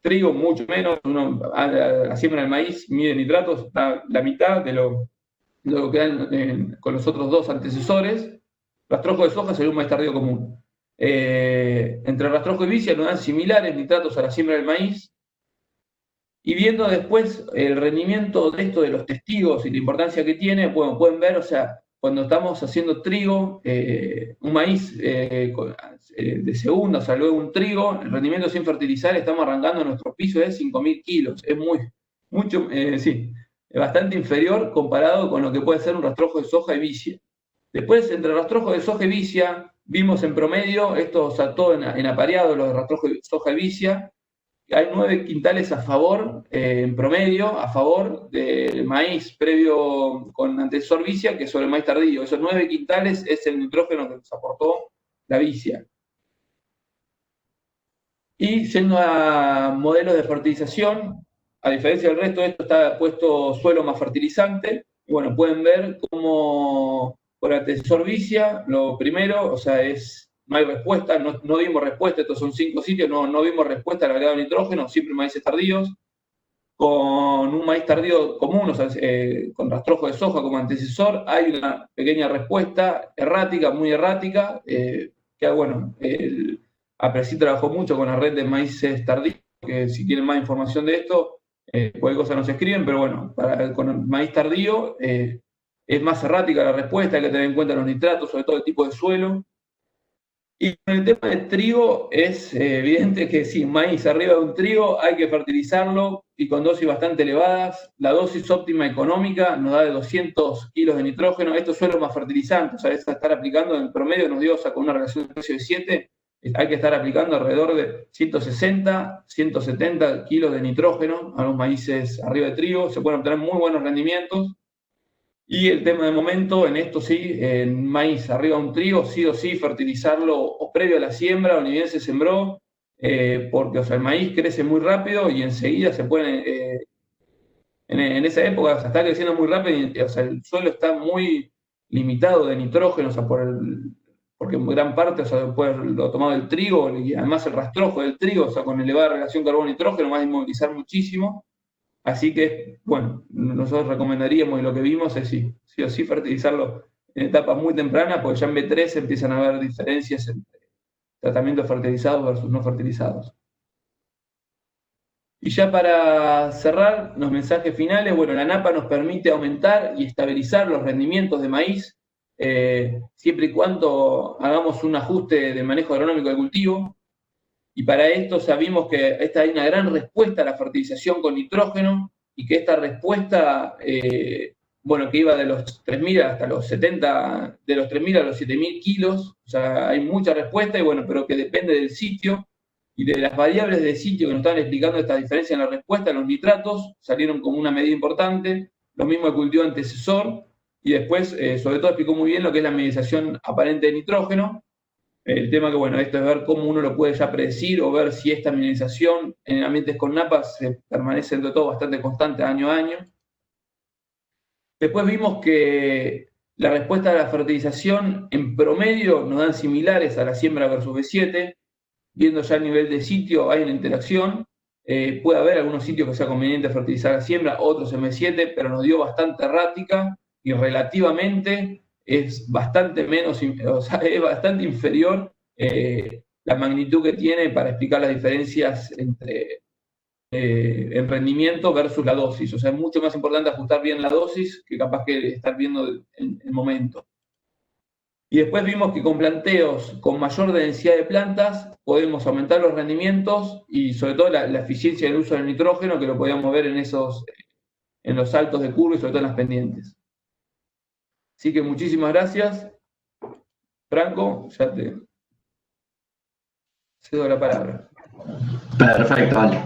trigo mucho menos, la siembra del maíz mide nitratos, está la mitad de lo que dan con los otros 2 antecesores. Rastrojo de soja sería un maíz tardío común. Entre rastrojo y vicia nos dan similares nitratos a la siembra del maíz. Y viendo después el rendimiento de esto de los testigos y la importancia que tiene, bueno, pueden ver, o sea, cuando estamos haciendo trigo, un maíz de segunda, o sea, luego un trigo, el rendimiento sin fertilizar, estamos arrancando nuestro piso de 5.000 kilos. Es bastante inferior comparado con lo que puede ser un rastrojo de soja y vicia. Después, entre rastrojo de soja y vicia, vimos en promedio, esto, o sea, todo en apareado, los de rastrojo de soja y vicia, hay 9 quintales a favor, en promedio, a favor del maíz previo con antecesor vicia que sobre el maíz tardío. Esos 9 quintales es el nitrógeno que nos aportó la vicia. Y yendo a modelos de fertilización, a diferencia del resto, esto está puesto suelo más fertilizante. Y bueno, pueden ver cómo por antecesor vicia, lo primero, o sea, no hay respuesta, no vimos respuesta, estos son 5 sitios, no vimos respuesta al agregado de nitrógeno, siempre maíces tardíos. Con un maíz tardío común, o sea, con rastrojo de soja como antecesor, hay una pequeña respuesta errática, muy errática, que bueno, APRESID trabajó mucho con la red de maíces tardíos, que si tienen más información de esto, cualquier cosa nos escriben, pero bueno, con el maíz tardío es más errática la respuesta, hay que tener en cuenta los nitratos, sobre todo el tipo de suelo. Y con el tema del trigo es evidente que sí, maíz arriba de un trigo hay que fertilizarlo y con dosis bastante elevadas. La dosis óptima económica nos da de 200 kilos de nitrógeno. Esto suelo más fertilizante, o sea, es estar aplicando en promedio, nos dio, o sea, con una relación de precio de 7, hay que estar aplicando alrededor de 160, 170 kilos de nitrógeno a los maíces arriba de trigo. Se pueden obtener muy buenos rendimientos. Y el tema de momento, en esto sí, en maíz arriba de un trigo, sí o sí fertilizarlo o previo a la siembra, o ni bien se sembró, porque, o sea, el maíz crece muy rápido y enseguida se puede, en esa época, o sea, está creciendo muy rápido y, o sea, el suelo está muy limitado de nitrógeno, o sea, porque en gran parte, o sea, después lo tomado del trigo y además el rastrojo del trigo, o sea, con elevada relación carbono-nitrógeno, va a inmovilizar muchísimo. Así que, bueno, nosotros recomendaríamos, y lo que vimos es sí o sí fertilizarlo en etapas muy tempranas, porque ya en B3 empiezan a haber diferencias entre tratamientos fertilizados versus no fertilizados. Y ya para cerrar, los mensajes finales, bueno, la napa nos permite aumentar y estabilizar los rendimientos de maíz, siempre y cuando hagamos un ajuste de manejo agronómico de cultivo. Y para esto sabemos que hay una gran respuesta a la fertilización con nitrógeno y que esta respuesta bueno, que iba de los 3.000 hasta los 70, de los 3.000 a los 7.000 kilos, o sea, hay mucha respuesta, y bueno, pero que depende del sitio y de las variables del sitio que nos estaban explicando esta diferencia en la respuesta. Los nitratos salieron como una medida importante, lo mismo el cultivo antecesor, y después, sobre todo, explicó muy bien lo que es la mineralización aparente de nitrógeno. El tema que, bueno, esto es ver cómo uno lo puede ya predecir o ver si esta mineralización en ambientes con napas permanece de todo bastante constante año a año. Después vimos que la respuesta a la fertilización en promedio nos dan similares a la siembra versus B7. Viendo ya el nivel de sitio, hay una interacción. Puede haber algunos sitios que sea conveniente fertilizar la siembra, otros en B7, pero nos dio bastante errática y relativamente es bastante menos, o sea, es bastante inferior la magnitud que tiene para explicar las diferencias entre el rendimiento versus la dosis. O sea, es mucho más importante ajustar bien la dosis que capaz que estar viendo el momento. Y después vimos que con planteos con mayor densidad de plantas podemos aumentar los rendimientos y sobre todo la eficiencia del uso del nitrógeno, que lo podíamos ver en los saltos de curva y sobre todo en las pendientes. Así que muchísimas gracias. Franco, ya te cedo la palabra. Perfecto, Ale.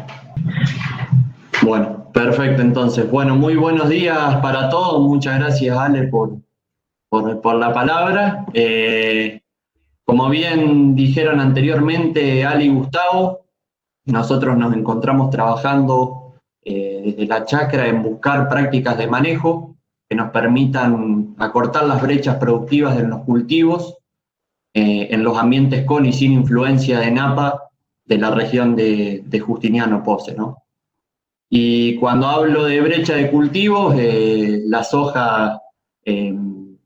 Bueno, perfecto entonces. Bueno, muy buenos días para todos. Muchas gracias, Ale, por la palabra. Como bien dijeron anteriormente Ale y Gustavo, nosotros nos encontramos trabajando desde la chacra en buscar prácticas de manejo que nos permitan acortar las brechas productivas en los cultivos, en los ambientes con y sin influencia de napa de la región de Justiniano Posse, ¿no? Y cuando hablo de brecha de cultivos, la soja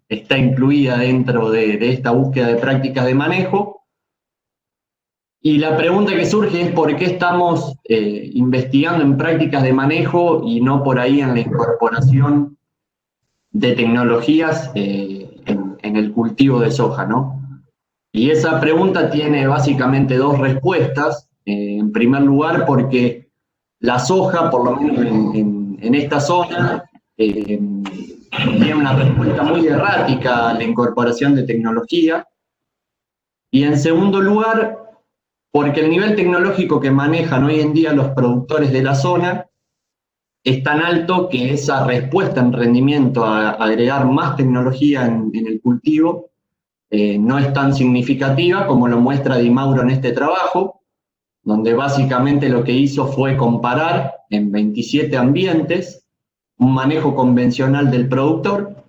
está incluida dentro de esta búsqueda de prácticas de manejo. Y la pregunta que surge es por qué estamos investigando en prácticas de manejo y no por ahí en la incorporación de tecnologías en el cultivo de soja, ¿no? Y esa pregunta tiene básicamente dos respuestas. En primer lugar, porque la soja, por lo menos en esta zona, tiene una respuesta muy errática a la incorporación de tecnología. Y en segundo lugar, porque el nivel tecnológico que manejan hoy en día los productores de la zona es tan alto que esa respuesta en rendimiento a agregar más tecnología en el cultivo no es tan significativa como lo muestra Di Mauro en este trabajo, donde básicamente lo que hizo fue comparar en 27 ambientes un manejo convencional del productor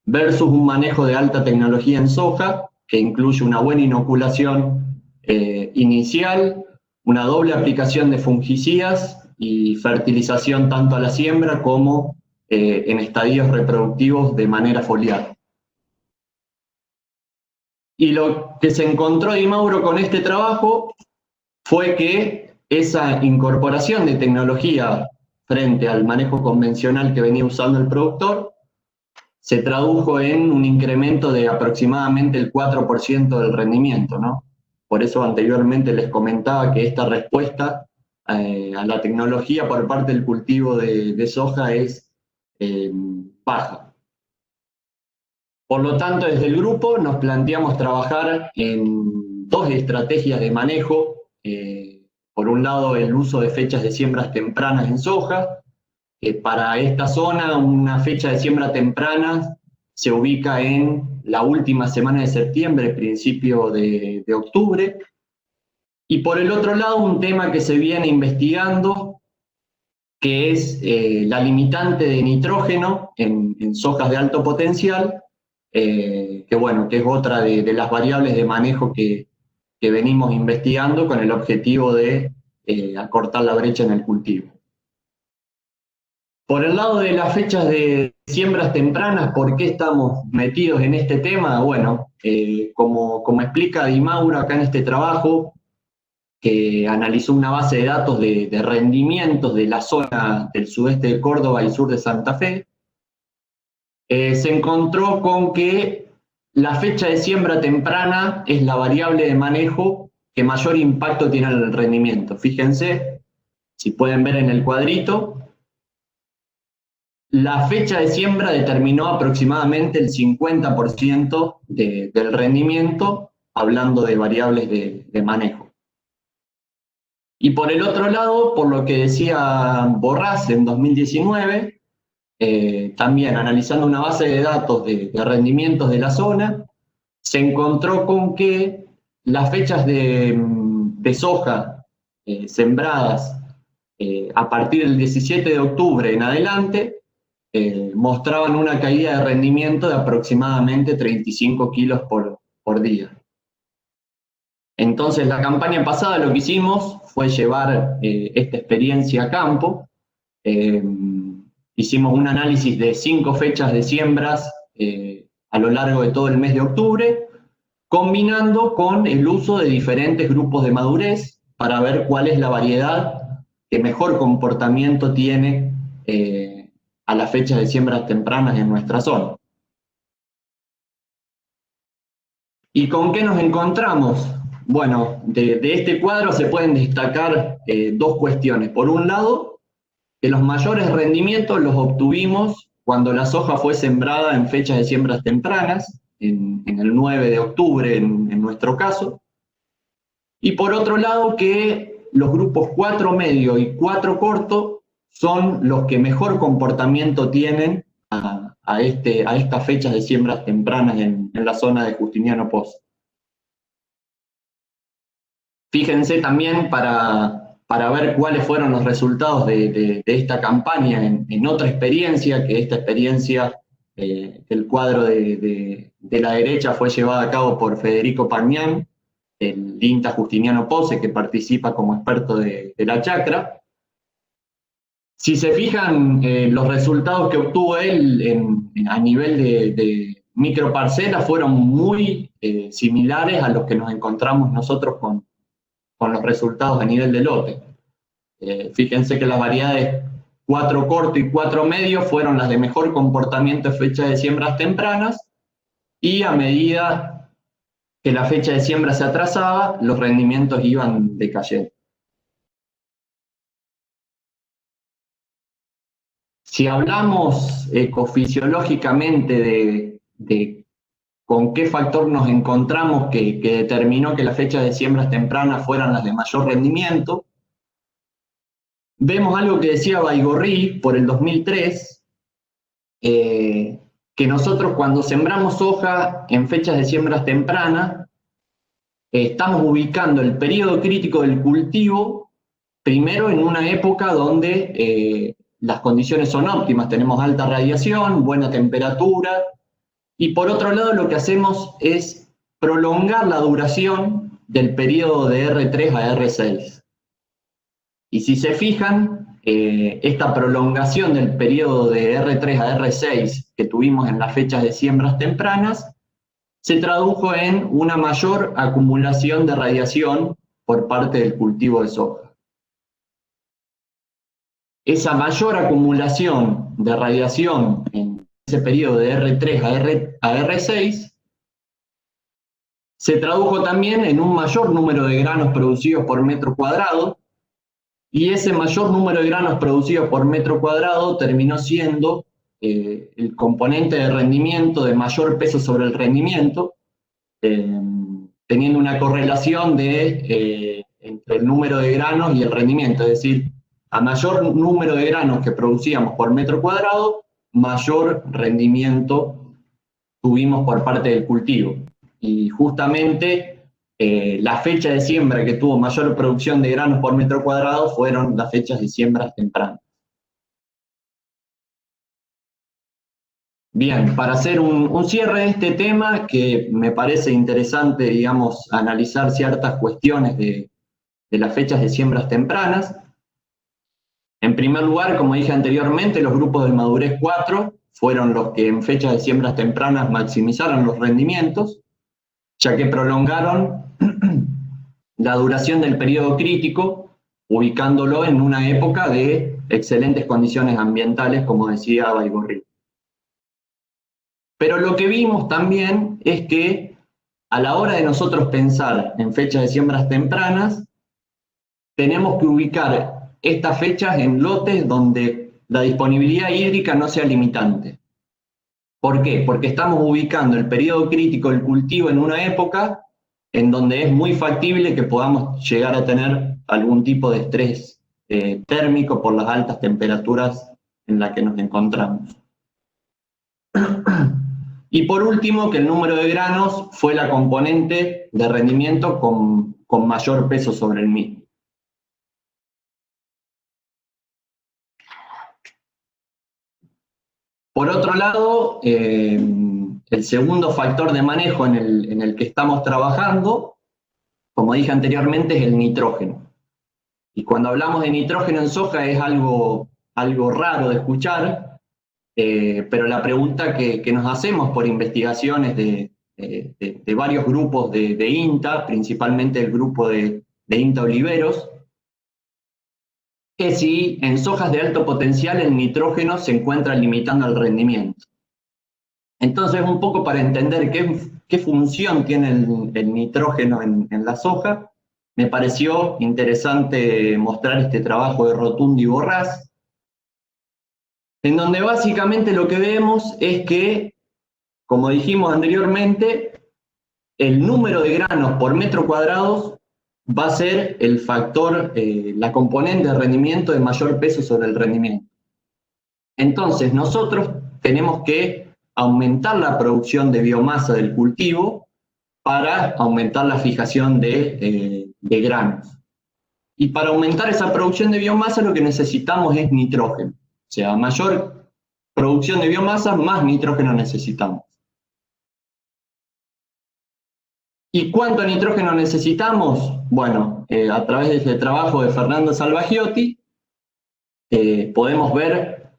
versus un manejo de alta tecnología en soja, que incluye una buena inoculación inicial, una doble aplicación de fungicidas y fertilización tanto a la siembra como en estadios reproductivos de manera foliar. Y lo que se encontró Di Mauro con este trabajo fue que esa incorporación de tecnología frente al manejo convencional que venía usando el productor se tradujo en un incremento de aproximadamente el 4% del rendimiento, ¿no? Por eso anteriormente les comentaba que esta respuesta a la tecnología por parte del cultivo de soja es baja. Por lo tanto, desde el grupo nos planteamos trabajar en dos estrategias de manejo. Por un lado, el uso de fechas de siembras tempranas en soja. Para esta zona, una fecha de siembra temprana se ubica en la última semana de septiembre, principio de octubre. Y por el otro lado, un tema que se viene investigando, que es la limitante de nitrógeno en sojas de alto potencial, que es otra de las variables de manejo que venimos investigando con el objetivo de acortar la brecha en el cultivo. Por el lado de las fechas de siembras tempranas, ¿por qué estamos metidos en este tema? Bueno, como explica Di Mauro acá en este trabajo, que analizó una base de datos de rendimientos de la zona del sudeste de Córdoba y sur de Santa Fe, se encontró con que la fecha de siembra temprana es la variable de manejo que mayor impacto tiene en el rendimiento. Fíjense, si pueden ver en el cuadrito, la fecha de siembra determinó aproximadamente el 50% del rendimiento, hablando de variables de manejo. Y por el otro lado, por lo que decía Borrás en 2019, también analizando una base de datos de rendimientos de la zona, se encontró con que las fechas de soja sembradas a partir del 17 de octubre en adelante mostraban una caída de rendimiento de aproximadamente 35 kilos por día. Entonces, la campaña pasada lo que hicimos fue llevar esta experiencia a campo. Hicimos un análisis de 5 fechas de siembras a lo largo de todo el mes de octubre, combinando con el uso de diferentes grupos de madurez para ver cuál es la variedad que mejor comportamiento tiene a las fechas de siembras tempranas en nuestra zona. ¿Y con qué nos encontramos? Bueno, de este cuadro se pueden destacar dos cuestiones. Por un lado, que los mayores rendimientos los obtuvimos cuando la soja fue sembrada en fechas de siembras tempranas, en el 9 de octubre en nuestro caso. Y por otro lado, que los grupos 4 medio y 4 corto son los que mejor comportamiento tienen a estas fechas de siembras tempranas en la zona de Justiniano Pozzi. Fíjense también para ver cuáles fueron los resultados de esta campaña en otra experiencia, que esta experiencia, el cuadro de la derecha fue llevada a cabo por Federico Pagnán, el INTA Justiniano Pozzi, que participa como experto de la chacra. Si se fijan, los resultados que obtuvo él a nivel de microparcelas fueron muy similares a los que nos encontramos nosotros con los resultados a nivel de lote. Fíjense que las variedades 4 corto y 4 medio fueron las de mejor comportamiento en fecha de siembras tempranas, y a medida que la fecha de siembra se atrasaba, los rendimientos iban decayendo. Si hablamos ecofisiológicamente de con qué factor nos encontramos que determinó que las fechas de siembras tempranas fueran las de mayor rendimiento, vemos algo que decía Baigorri por el 2003, que nosotros cuando sembramos soja en fechas de siembras tempranas, estamos ubicando el periodo crítico del cultivo primero en una época donde las condiciones son óptimas, tenemos alta radiación, buena temperatura, y por otro lado lo que hacemos es prolongar la duración del periodo de R3 a R6. Y si se fijan, esta prolongación del periodo de R3 a R6 que tuvimos en las fechas de siembras tempranas, se tradujo en una mayor acumulación de radiación por parte del cultivo de soja. Esa mayor acumulación de radiación en ese periodo de R3 a R6 se tradujo también en un mayor número de granos producidos por metro cuadrado, y ese mayor número de granos producidos por metro cuadrado terminó siendo el componente de rendimiento de mayor peso sobre el rendimiento, teniendo una correlación entre el número de granos y el rendimiento, es decir, a mayor número de granos que producíamos por metro cuadrado, mayor rendimiento tuvimos por parte del cultivo. Y justamente la fecha de siembra que tuvo mayor producción de granos por metro cuadrado fueron las fechas de siembras tempranas. Bien, para hacer un cierre de este tema, que me parece interesante, digamos, analizar ciertas cuestiones de las fechas de siembras tempranas. En primer lugar, como dije anteriormente, los grupos de madurez 4 fueron los que en fechas de siembras tempranas maximizaron los rendimientos, ya que prolongaron la duración del periodo crítico, ubicándolo en una época de excelentes condiciones ambientales, como decía Baigorri. Pero lo que vimos también es que a la hora de nosotros pensar en fechas de siembras tempranas, tenemos que ubicar estas fechas en lotes donde la disponibilidad hídrica no sea limitante. ¿Por qué? Porque estamos ubicando el periodo crítico del cultivo en una época en donde es muy factible que podamos llegar a tener algún tipo de estrés térmico por las altas temperaturas en las que nos encontramos. Y por último, que el número de granos fue la componente de rendimiento con mayor peso sobre el mismo. Por otro lado, el segundo factor de manejo en el que estamos trabajando, como dije anteriormente, es el nitrógeno. Y cuando hablamos de nitrógeno en soja es algo raro de escuchar, pero la pregunta que nos hacemos por investigaciones de varios grupos de INTA, principalmente el grupo de INTA Oliveros, es si en sojas de alto potencial el nitrógeno se encuentra limitando el rendimiento. Entonces, un poco para entender qué función tiene el nitrógeno en la soja, me pareció interesante mostrar este trabajo de Rotundo y Borrás, en donde básicamente lo que vemos es que, como dijimos anteriormente, el número de granos por metro cuadrado va a ser el factor, la componente de rendimiento de mayor peso sobre el rendimiento. Entonces, nosotros tenemos que aumentar la producción de biomasa del cultivo para aumentar la fijación de granos. Y para aumentar esa producción de biomasa lo que necesitamos es nitrógeno. O sea, mayor producción de biomasa, más nitrógeno necesitamos. ¿Y cuánto nitrógeno necesitamos? Bueno, a través de este trabajo de Fernando Salvagiotti, podemos ver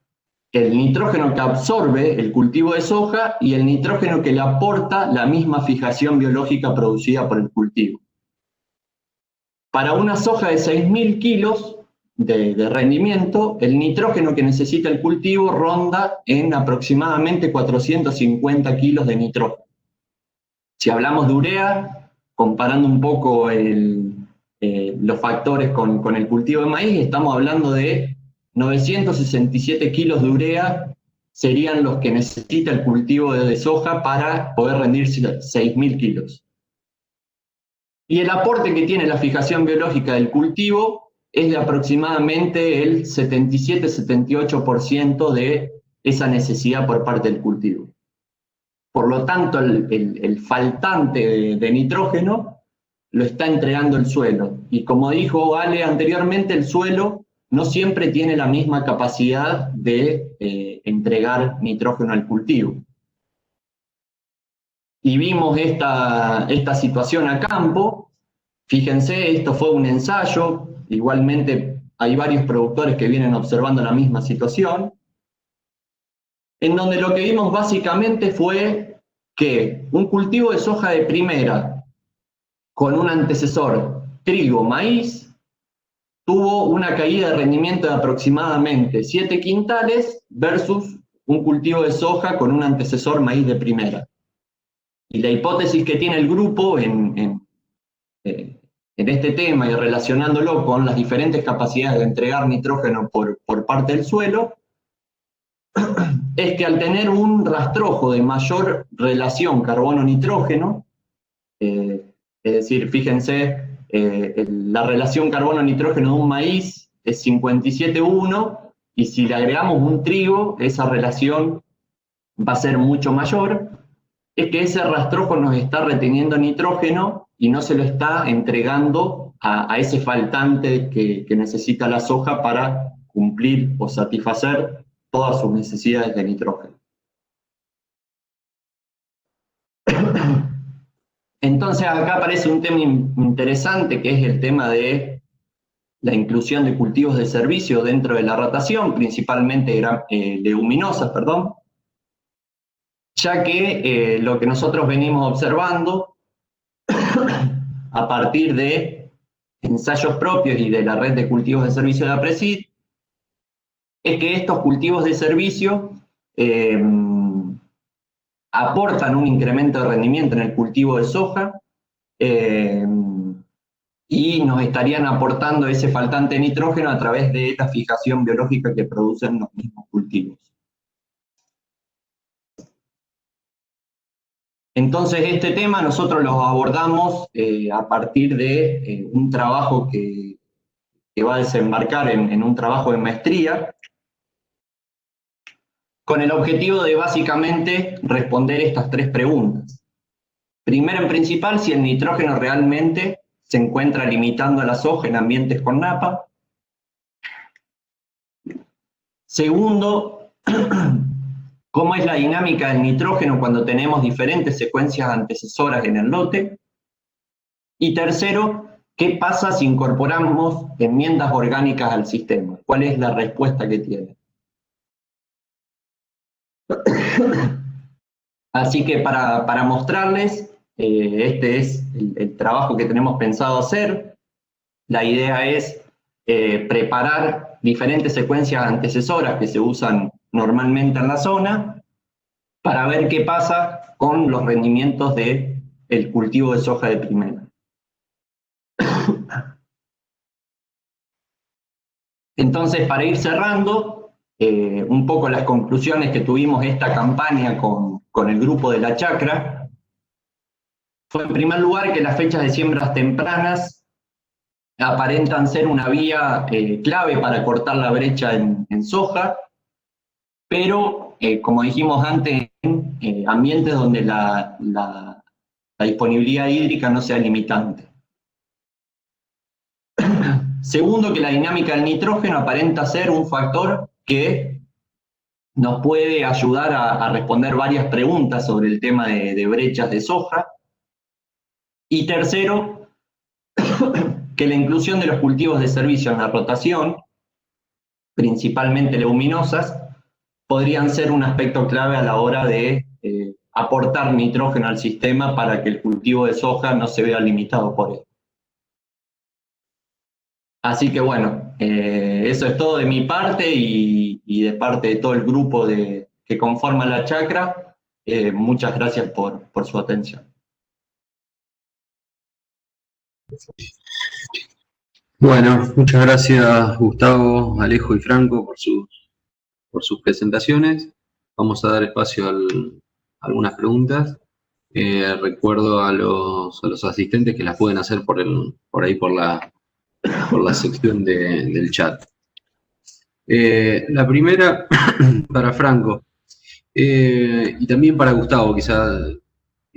el nitrógeno que absorbe el cultivo de soja y el nitrógeno que le aporta la misma fijación biológica producida por el cultivo. Para una soja de 6.000 kilos de rendimiento, el nitrógeno que necesita el cultivo ronda en aproximadamente 450 kilos de nitrógeno. Si hablamos de urea, comparando un poco los factores con el cultivo de maíz, estamos hablando de 967 kilos de urea serían los que necesita el cultivo de soja para poder rendir 6.000 kilos. Y el aporte que tiene la fijación biológica del cultivo es de aproximadamente el 77-78% de esa necesidad por parte del cultivo. Por lo tanto, el faltante de nitrógeno lo está entregando el suelo. Y como dijo Ale anteriormente, el suelo no siempre tiene la misma capacidad de entregar nitrógeno al cultivo. Y vimos esta situación a campo. Fíjense, esto fue un ensayo. Igualmente hay varios productores que vienen observando la misma situación, en donde lo que vimos básicamente fue que un cultivo de soja de primera con un antecesor trigo, maíz, tuvo una caída de rendimiento de aproximadamente 7 quintales versus un cultivo de soja con un antecesor maíz de primera. Y la hipótesis que tiene el grupo en este tema y relacionándolo con las diferentes capacidades de entregar nitrógeno por parte del suelo, es que al tener un rastrojo de mayor relación carbono-nitrógeno, es decir, fíjense, la relación carbono-nitrógeno de un maíz es 57:1, y si le agregamos un trigo, esa relación va a ser mucho mayor, es que ese rastrojo nos está reteniendo nitrógeno y no se lo está entregando a ese faltante que necesita la soja para cumplir o satisfacer todas sus necesidades de nitrógeno. Entonces acá aparece un tema interesante, que es el tema de la inclusión de cultivos de servicio dentro de la rotación, principalmente leguminosas, ya que lo que nosotros venimos observando a partir de ensayos propios y de la red de cultivos de servicio de APRESID, es que estos cultivos de servicio aportan un incremento de rendimiento en el cultivo de soja, y nos estarían aportando ese faltante de nitrógeno a través de la fijación biológica que producen los mismos cultivos. Entonces este tema nosotros lo abordamos a partir de un trabajo que va a desembarcar en un trabajo de maestría, con el objetivo de básicamente responder estas tres preguntas. Primero, en principal, si el nitrógeno realmente se encuentra limitando a la soja en ambientes con napa. Segundo, cómo es la dinámica del nitrógeno cuando tenemos diferentes secuencias antecesoras en el lote. Y tercero, ¿qué pasa si incorporamos enmiendas orgánicas al sistema? ¿Cuál es la respuesta que tiene? Así que para mostrarles, este es el trabajo que tenemos pensado hacer. La idea es preparar diferentes secuencias antecesoras que se usan normalmente en la zona para ver qué pasa con los rendimientos del cultivo de soja de primera. Entonces, para ir cerrando, un poco las conclusiones que tuvimos esta campaña con el grupo de la chacra, fue en primer lugar que las fechas de siembras tempranas aparentan ser una vía clave para cortar la brecha en soja, pero como dijimos antes, en ambientes donde la disponibilidad hídrica no sea limitante. Segundo, que la dinámica del nitrógeno aparenta ser un factor que nos puede ayudar a responder varias preguntas sobre el tema de brechas de soja. Y tercero, que la inclusión de los cultivos de servicio en la rotación, principalmente leguminosas, podrían ser un aspecto clave a la hora de aportar nitrógeno al sistema para que el cultivo de soja no se vea limitado por él. Así que bueno, eso es todo de mi parte y de parte de todo el grupo que conforma la chacra. Muchas gracias por su atención. Bueno, muchas gracias Gustavo, Alejo y Franco por sus presentaciones. Vamos a dar espacio a algunas preguntas. Recuerdo a los asistentes que las pueden hacer por la sección del chat. La primera para Franco y también para Gustavo, quizá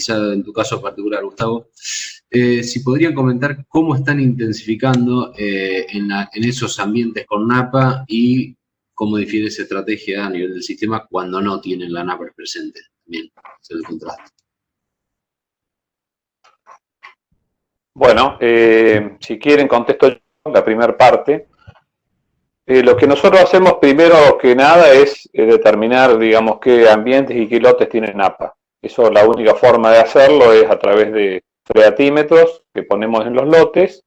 en tu caso particular, Gustavo, si podrían comentar cómo están intensificando en esos ambientes con napa y cómo difiere esa estrategia a nivel del sistema cuando no tienen la napa presente. También, es el contraste. Bueno, si quieren contesto yo la primera parte. Lo que nosotros hacemos primero que nada es determinar, digamos, qué ambientes y qué lotes tienen napa. Eso, la única forma de hacerlo es a través de freatímetros que ponemos en los lotes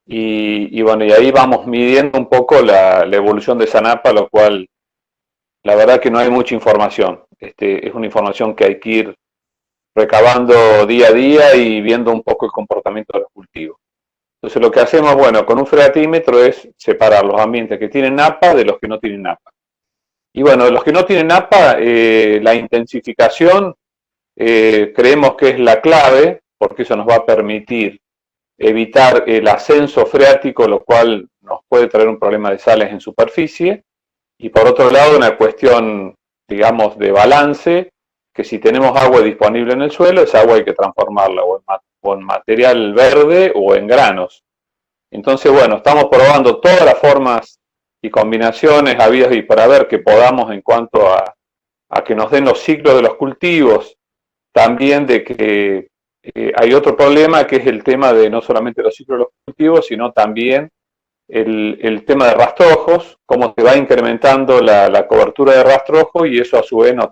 y bueno, y ahí vamos midiendo un poco la evolución de esa napa, lo cual la verdad que no hay mucha información. Es una información que hay que ir recabando día a día y viendo un poco el comportamiento de los cultivos. Entonces lo que hacemos, bueno, con un freatímetro es separar los ambientes que tienen napa de los que no tienen napa. Y bueno, de los que no tienen napa, la intensificación creemos que es la clave, porque eso nos va a permitir evitar el ascenso freático, lo cual nos puede traer un problema de sales en superficie. Y por otro lado, una cuestión, digamos, de balance, que si tenemos agua disponible en el suelo, esa agua hay que transformarla o en material verde o en granos. Entonces, bueno, estamos probando todas las formas y combinaciones habidas y para ver que podamos en cuanto a que nos den los ciclos de los cultivos, también de que hay otro problema que es el tema de no solamente los ciclos de los cultivos, sino también el tema de rastrojos, cómo se va incrementando la cobertura de rastrojo y eso a su vez nos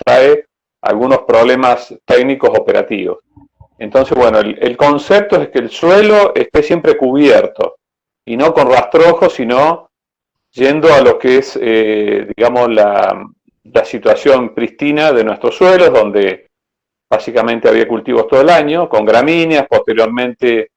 trae algunos problemas técnicos operativos. Entonces, bueno, el concepto es que el suelo esté siempre cubierto y no con rastrojos, sino yendo a lo que es, digamos, la situación pristina de nuestros suelos, donde básicamente había cultivos todo el año, con gramíneas, posteriormente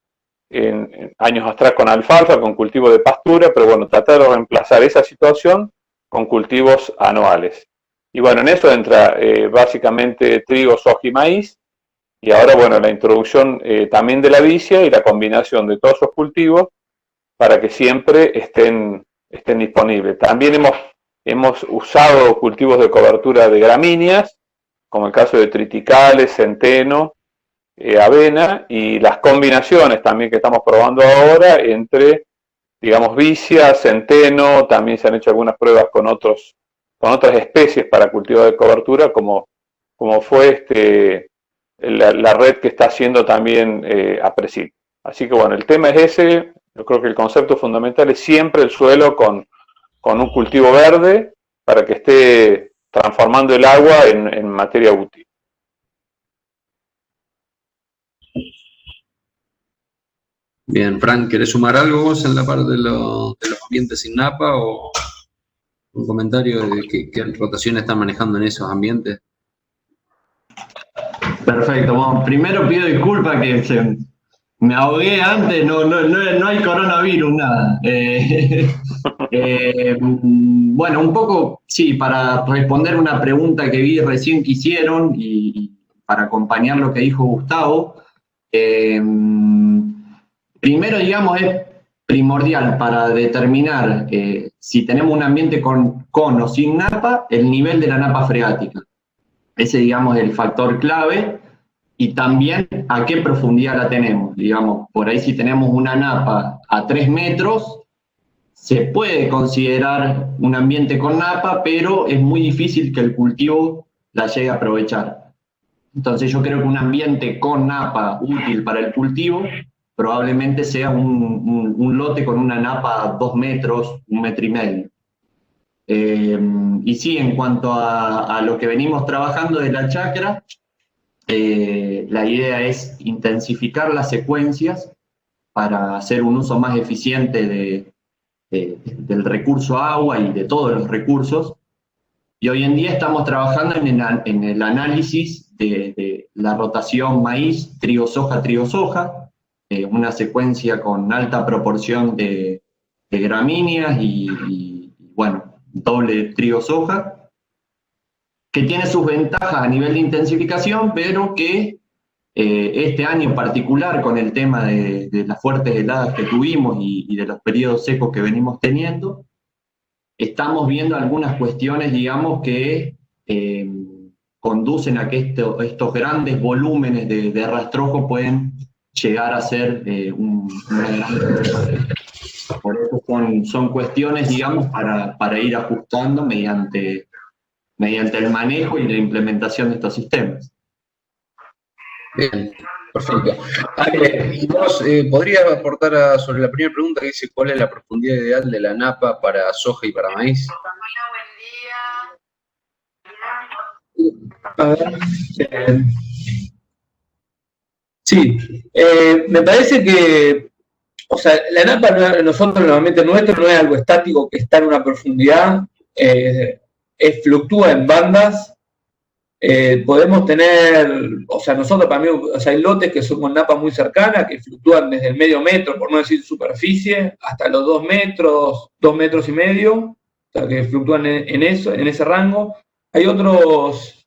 en años atrás con alfalfa, con cultivo de pastura, pero bueno, tratar de reemplazar esa situación con cultivos anuales. Y bueno, en eso entra básicamente trigo, soja y maíz, y ahora bueno, la introducción también de la vicia y la combinación de todos esos cultivos para que siempre estén disponibles. También hemos usado cultivos de cobertura de gramíneas, como el caso de triticales, centeno, avena, y las combinaciones también que estamos probando ahora entre, digamos, vicia, centeno. También se han hecho algunas pruebas con otras especies para cultivo de cobertura, como fue la red que está haciendo también Apresil. Así que bueno, el tema es ese. Yo creo que el concepto fundamental es siempre el suelo con un cultivo verde para que esté transformando el agua en materia útil. Bien, Frank, ¿querés sumar algo vos en la parte de los ambientes sin napa o un comentario de qué rotación están manejando en esos ambientes? Perfecto. Bueno, primero pido disculpas que me ahogué antes, no hay coronavirus, nada. Bueno, un poco, sí, para responder una pregunta que vi recién que hicieron y para acompañar lo que dijo Gustavo, primero, digamos, es primordial para determinar si tenemos un ambiente con o sin napa, el nivel de la napa freática. Ese, digamos, es el factor clave, y también a qué profundidad la tenemos. Digamos, por ahí si tenemos una napa a 3 metros, se puede considerar un ambiente con napa, pero es muy difícil que el cultivo la llegue a aprovechar. Entonces yo creo que un ambiente con napa útil para el cultivo probablemente sea un lote con una napa a 2 metros, 1,5 metros. Y sí, en cuanto a lo que venimos trabajando de la chacra, la idea es intensificar las secuencias para hacer un uso más eficiente del recurso agua y de todos los recursos. Y hoy en día estamos trabajando en el análisis de la rotación maíz, trigo-soja, una secuencia con alta proporción de gramíneas y bueno, doble trigo-soja, que tiene sus ventajas a nivel de intensificación, pero que este año en particular, con el tema de las fuertes heladas que tuvimos y de los periodos secos que venimos teniendo, estamos viendo algunas cuestiones, digamos, que conducen a que estos grandes volúmenes de rastrojo pueden llegar a ser una gran... Por eso son cuestiones, digamos, para ir ajustando mediante el manejo y la implementación de estos sistemas. Bien, perfecto. Ale, ¿y vos podrías aportar sobre la primera pregunta que dice cuál es la profundidad ideal de la napa para soja y para maíz? A ver, sí, me parece que, o sea, la napa nosotros normalmente nuestro no es algo estático que está en una profundidad, fluctúa en bandas. Podemos tener, o sea, nosotros para mí, o sea, hay lotes que son con napas muy cercanas, que fluctúan desde el medio metro, por no decir superficie, hasta los 2 metros, 2,5 metros, o sea, que fluctúan en ese rango. Hay otros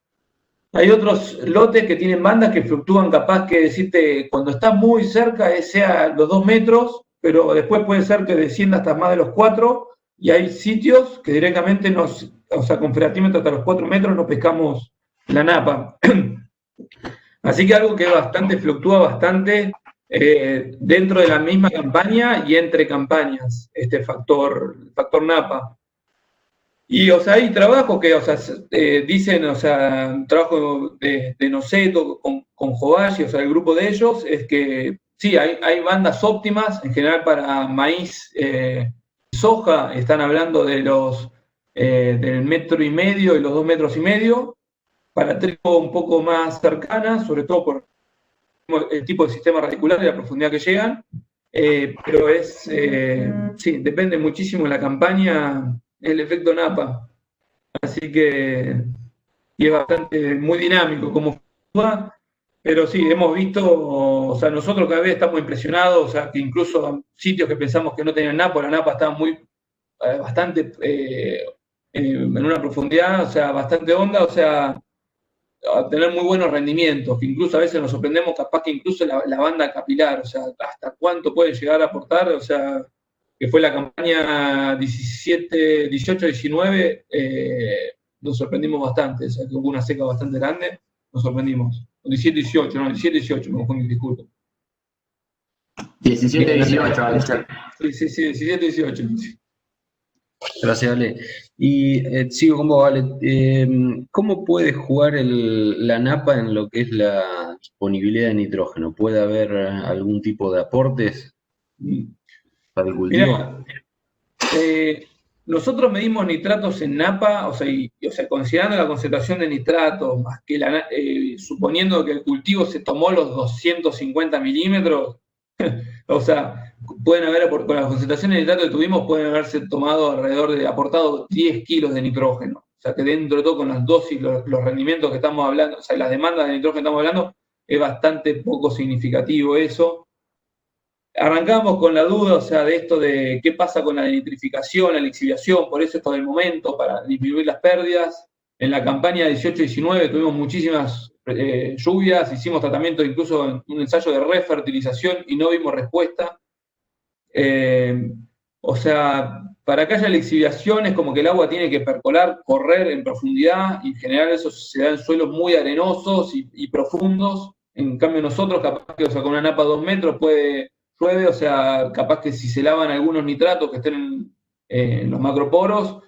lotes que tienen bandas que fluctúan, capaz que decirte, cuando está muy cerca, sea los 2 metros, pero después puede ser que descienda hasta más de los 4, y hay sitios que directamente o sea, con freatímetro hasta los 4 metros nos pescamos la napa. Así que algo que fluctúa bastante dentro de la misma campaña y entre campañas, este factor napa. Y, o sea, hay trabajos que, o sea, dicen, o sea, un trabajo de Noceto con Jovashi, o sea, el grupo de ellos, es que sí, hay bandas óptimas, en general para maíz, soja, están hablando de del 1,5 metros y los 2,5 metros, para trigo un poco más cercana, sobre todo por el tipo de sistema radicular y la profundidad que llegan, pero sí, depende muchísimo de la campaña el efecto napa, así que y es muy dinámico como fluctúa, Pero sí, hemos visto, o sea, nosotros cada vez estamos impresionados, o sea, que incluso sitios que pensamos que no tenían napa, la napa está bastante en una profundidad, o sea, bastante honda, o sea, a tener muy buenos rendimientos, que incluso a veces nos sorprendemos, capaz que incluso la banda capilar, o sea, hasta cuánto puede llegar a aportar, o sea, que fue la campaña 17, 18, 19, nos sorprendimos bastante, o sea, que hubo una seca bastante grande, nos sorprendimos. 17-18, no, 17-18, me confundí, disculpe. 17-18, Ale. Sí, 17-18. Gracias, Ale. Y sigo con vos, Ale. ¿Cómo puede jugar la napa en lo que es la disponibilidad de nitrógeno? ¿Puede haber algún tipo de aportes para el cultivo? Mirá, nosotros medimos nitratos en napa, o sea, considerando la concentración de nitratos, más que suponiendo que el cultivo se tomó los 250 milímetros, o sea, con la concentración de nitrato que tuvimos, pueden haberse tomado aportado 10 kilos de nitrógeno. O sea, que dentro de todo, con las dosis, los rendimientos que estamos hablando, o sea, las demandas de nitrógeno que estamos hablando, es bastante poco significativo eso. Arrancamos con la duda, o sea, de esto de qué pasa con la nitrificación, la lixiviación, por eso esto del momento, para disminuir las pérdidas. En la campaña 18-19 tuvimos muchísimas lluvias, hicimos tratamiento incluso en un ensayo de refertilización y no vimos respuesta. O sea, para que haya lixiviación es como que el agua tiene que percolar, correr en profundidad, y en general eso se da en suelos muy arenosos y profundos. En cambio nosotros, capaz que, o sea, con una napa de 2 metros llueve, o sea, capaz que si se lavan algunos nitratos que estén en los macroporos,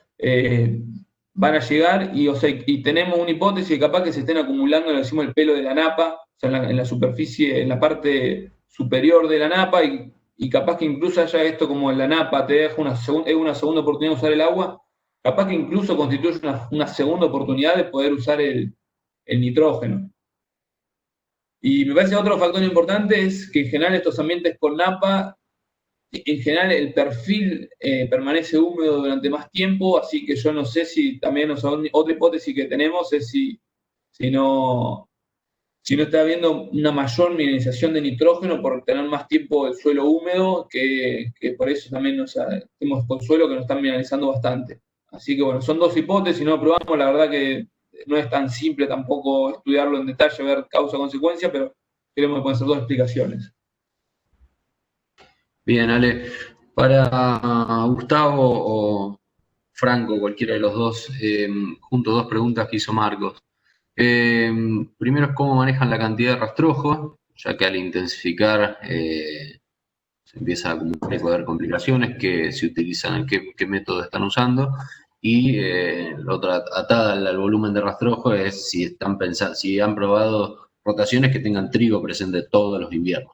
van a llegar y, o sea, y tenemos una hipótesis de capaz que se estén acumulando, le decimos, el pelo de la napa, o sea, en la superficie, en la parte superior de la napa, y capaz que incluso haya esto como en la napa te deja una segunda oportunidad de usar el agua, capaz que incluso constituye una segunda oportunidad de poder usar el nitrógeno. Y me parece otro factor importante es que en general estos ambientes con napa, en general el perfil permanece húmedo durante más tiempo, así que yo no sé si también, o sea, otra hipótesis que tenemos es si no está habiendo una mayor mineralización de nitrógeno por tener más tiempo el suelo húmedo, que por eso también, o sea, tenemos con suelo que nos están mineralizando bastante. Así que bueno, son dos hipótesis, no lo probamos, la verdad que no es tan simple tampoco estudiarlo en detalle, ver causa-consecuencia, pero creemos que pueden ser dos explicaciones. Bien, Ale. Para Gustavo o Franco, cualquiera de los dos, junto dos preguntas que hizo Marcos. Primero es cómo manejan la cantidad de rastrojo, ya que al intensificar se empieza a puede haber complicaciones, que se utilizan, qué método están usando. Y la otra, atada al volumen de rastrojo, es si han probado rotaciones que tengan trigo presente todos los inviernos.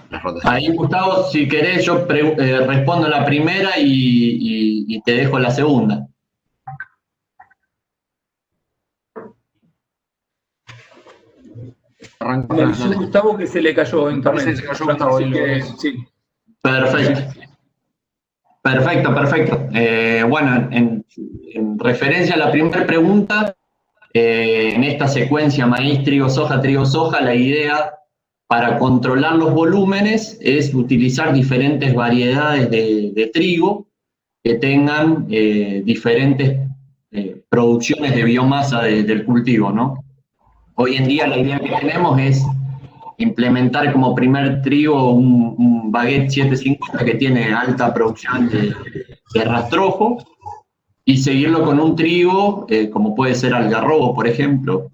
Las rotaciones. Ahí, Gustavo, si querés, yo respondo la primera y te dejo la segunda. Me avisó Gustavo que se le cayó en internet. Se cayó Gustavo, sí. Perfecto. Bueno, en referencia a la primera pregunta, en esta secuencia maíz, trigo, soja, la idea para controlar los volúmenes es utilizar diferentes variedades de trigo que tengan diferentes producciones de biomasa del cultivo, ¿no? Hoy en día la idea que tenemos es implementar como primer trigo un baguette 750 que tiene alta producción de rastrojo, y seguirlo con un trigo como puede ser algarrobo, por ejemplo,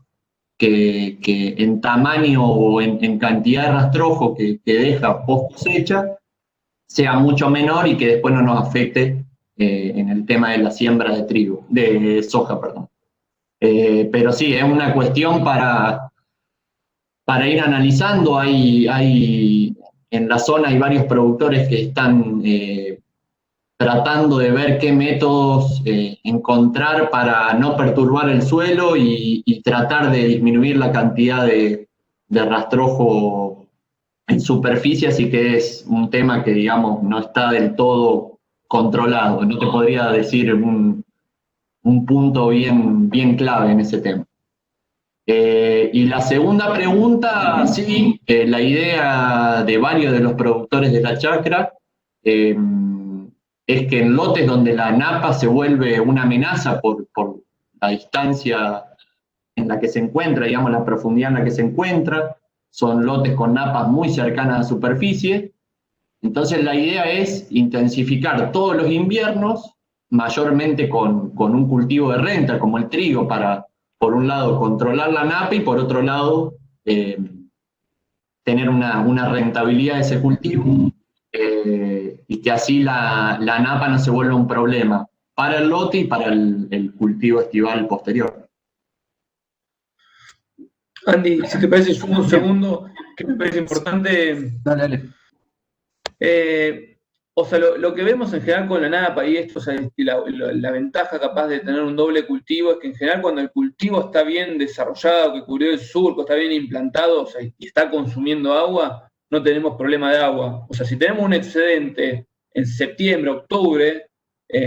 que en tamaño o en cantidad de rastrojo que deja post cosecha sea mucho menor y que después no nos afecte en el tema de la siembra de soja, perdón. Pero sí, es una cuestión para ir analizando. En la zona hay varios productores que están tratando de ver qué métodos encontrar para no perturbar el suelo y tratar de disminuir la cantidad de rastrojo en superficie, así que es un tema que, digamos, no está del todo controlado. No te podría decir un punto bien clave en ese tema. Y la segunda pregunta, sí, la idea de varios de los productores de la chacra es que en lotes donde la napa se vuelve una amenaza por la distancia en la que se encuentra, digamos, la profundidad en la que se encuentra, son lotes con napas muy cercanas a superficie. Entonces la idea es intensificar todos los inviernos, mayormente con un cultivo de renta como el trigo, para, por un lado, controlar la napa y por otro lado, tener una rentabilidad de ese cultivo y que así la napa no se vuelva un problema para el lote y para el cultivo estival posterior. Andy, si te parece, sumo un segundo, que me parece importante. Dale. O sea, lo que vemos en general con la napa y esto, o sea, la ventaja capaz de tener un doble cultivo es que en general cuando el cultivo está bien desarrollado, que cubrió el surco, está bien implantado, o sea, y está consumiendo agua, no tenemos problema de agua. O sea, si tenemos un excedente en septiembre, octubre,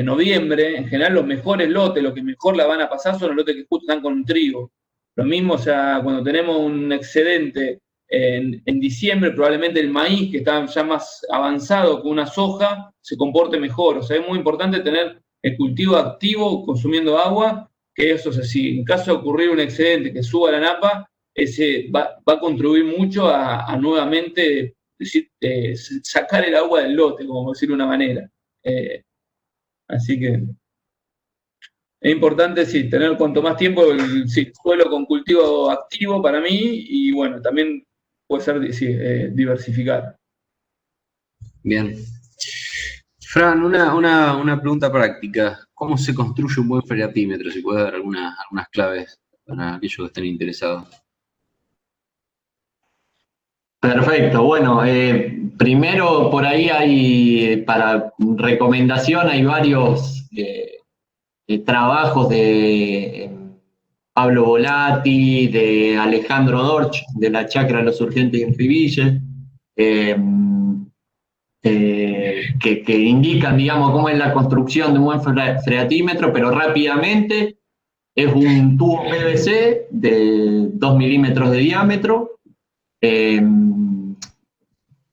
noviembre, en general los mejores lotes, los que mejor la van a pasar son los lotes que justo están con trigo. Lo mismo, o sea, cuando tenemos un excedente en diciembre, probablemente el maíz, que está ya más avanzado que una soja, se comporte mejor. O sea, es muy importante tener el cultivo activo consumiendo agua, que eso, o sea, si en caso de ocurrir un excedente que suba la napa, ese va a contribuir mucho a nuevamente sacar el agua del lote, como decir de una manera. Así que es importante, sí, tener cuanto más tiempo el suelo con cultivo activo para mí, y bueno, también puede ser, sí, diversificar. Bien. Fran, una pregunta práctica. ¿Cómo se construye un buen freatímetro? Si puede dar algunas claves para aquellos que estén interesados. Perfecto, bueno, primero por ahí hay, para recomendación, hay varios trabajos de Pablo Volati, de Alejandro Dorch, de la Chacra de los Urgentes en Riville, que indican, digamos, cómo es la construcción de un buen freatímetro, pero rápidamente es un tubo PVC de 2 milímetros de diámetro,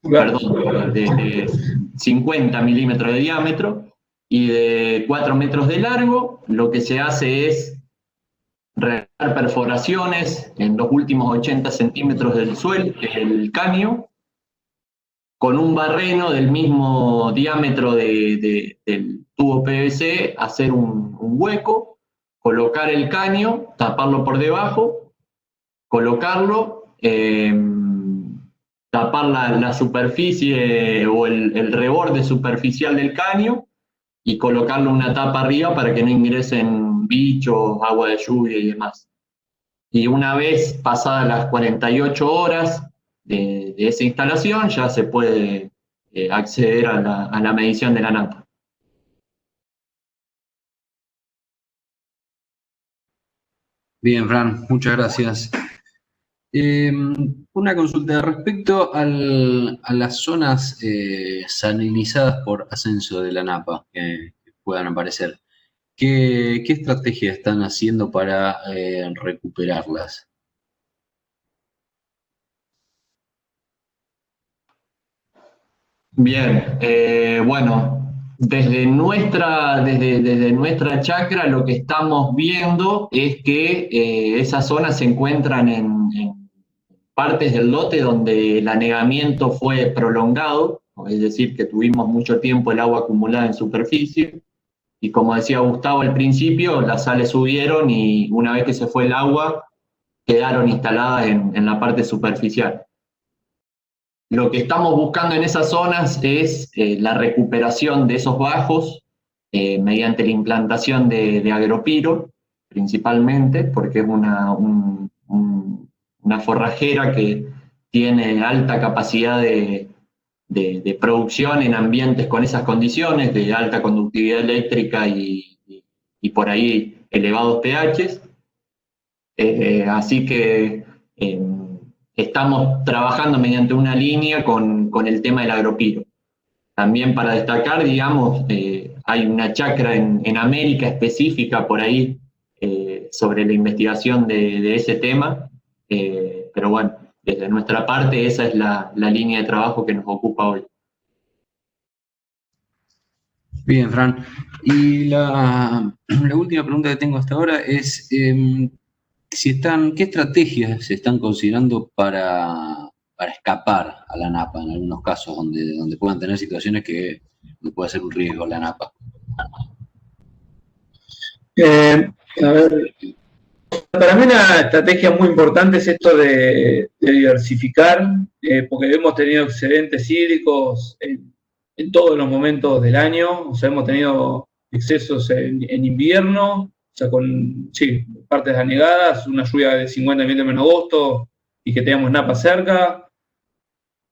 perdón, de 50 milímetros de diámetro y de 4 metros de largo. Lo que se hace es realizar perforaciones en los últimos 80 centímetros del suelo, del caño, con un barreno del mismo diámetro del tubo PVC, hacer un hueco, colocar el caño, taparlo por debajo, colocarlo, tapar la superficie o el reborde superficial del caño y colocarle una tapa arriba para que no ingresen bichos, agua de lluvia y demás. Y una vez pasadas las 48 horas de esa instalación, ya se puede acceder a la medición de la napa. Bien, Fran, muchas gracias. Una consulta respecto a las zonas salinizadas por ascenso de la napa que puedan aparecer. ¿Qué estrategias están haciendo para recuperarlas? Bien, bueno, desde nuestra chacra lo que estamos viendo es que esas zonas se encuentran en partes del lote donde el anegamiento fue prolongado, es decir, que tuvimos mucho tiempo el agua acumulada en superficie, y como decía Gustavo al principio, las sales subieron y una vez que se fue el agua, quedaron instaladas en la parte superficial. Lo que estamos buscando en esas zonas es la recuperación de esos bajos mediante la implantación de agropiro, principalmente, porque es una forrajera que tiene alta capacidad de producción en ambientes con esas condiciones, de alta conductividad eléctrica y por ahí elevados pHs. Así que estamos trabajando mediante una línea con el tema del agropiro. También para destacar, digamos, hay una chacra en América específica por ahí, sobre la investigación de ese tema, pero bueno, desde nuestra parte esa es la línea de trabajo que nos ocupa hoy. Bien, Fran. Y la última pregunta que tengo hasta ahora es, ¿qué estrategias se están considerando para escapar a la napa en algunos casos donde puedan tener situaciones que pueda ser un riesgo la napa? A ver, para mí una estrategia muy importante es esto de diversificar, porque hemos tenido excedentes hídricos en todos los momentos del año, o sea, hemos tenido excesos en invierno, o sea, con partes anegadas, una lluvia de 50 milímetros en agosto y que teníamos napa cerca.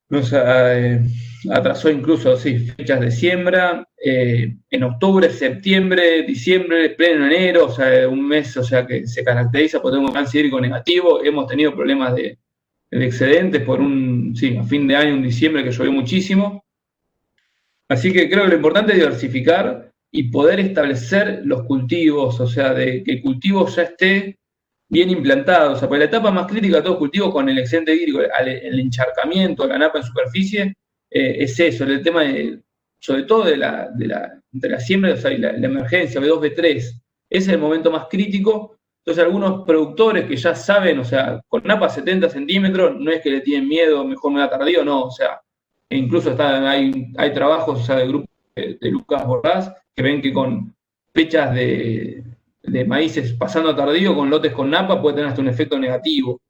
Nos atrasó incluso fechas de siembra, en octubre, septiembre, diciembre, pleno enero, o sea, un mes, o sea, que se caracteriza por tener un balance hídrico negativo. Hemos tenido problemas de excedentes por a fin de año, un diciembre que llovió muchísimo. Así que creo que lo importante es diversificar y poder establecer los cultivos, o sea, de que el cultivo ya esté bien implantado. O sea, para la etapa más crítica de todo cultivo con el excedente hídrico, el encharcamiento, la napa en superficie, es eso, el tema sobre todo de la siembra, o sea, y la emergencia, B2, B3. Ese es el momento más crítico. Entonces, algunos productores que ya saben, o sea, con napa 70 centímetros, no es que le tienen miedo, mejor me da tardío, no, o sea, incluso hay trabajos, o sea, del grupo de Lucas Borrás, que ven que con fechas de maíces pasando tardío, con lotes con napa, puede tener hasta un efecto negativo.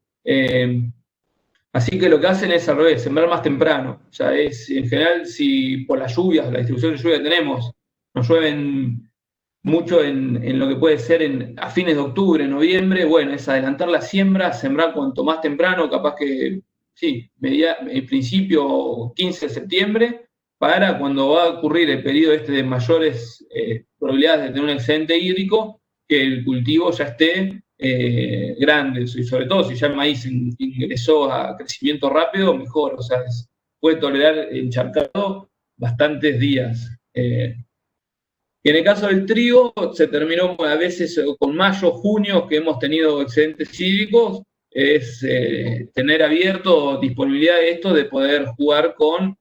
Así que lo que hacen es al revés, sembrar más temprano. O sea, es en general, si por las lluvias, la distribución de lluvia que tenemos, nos llueven mucho en lo que puede ser a fines de octubre, noviembre, bueno, es adelantar la siembra, sembrar cuanto más temprano, capaz que, en principio 15 de septiembre, para cuando va a ocurrir el periodo de mayores probabilidades de tener un excedente hídrico, que el cultivo ya esté grande, y sobre todo si ya el maíz ingresó a crecimiento rápido, mejor, o sea, puede tolerar encharcado bastantes días. En el caso del trigo, se terminó a veces con mayo, junio, que hemos tenido excedentes hídricos, es tener abierto disponibilidad de esto, de poder jugar con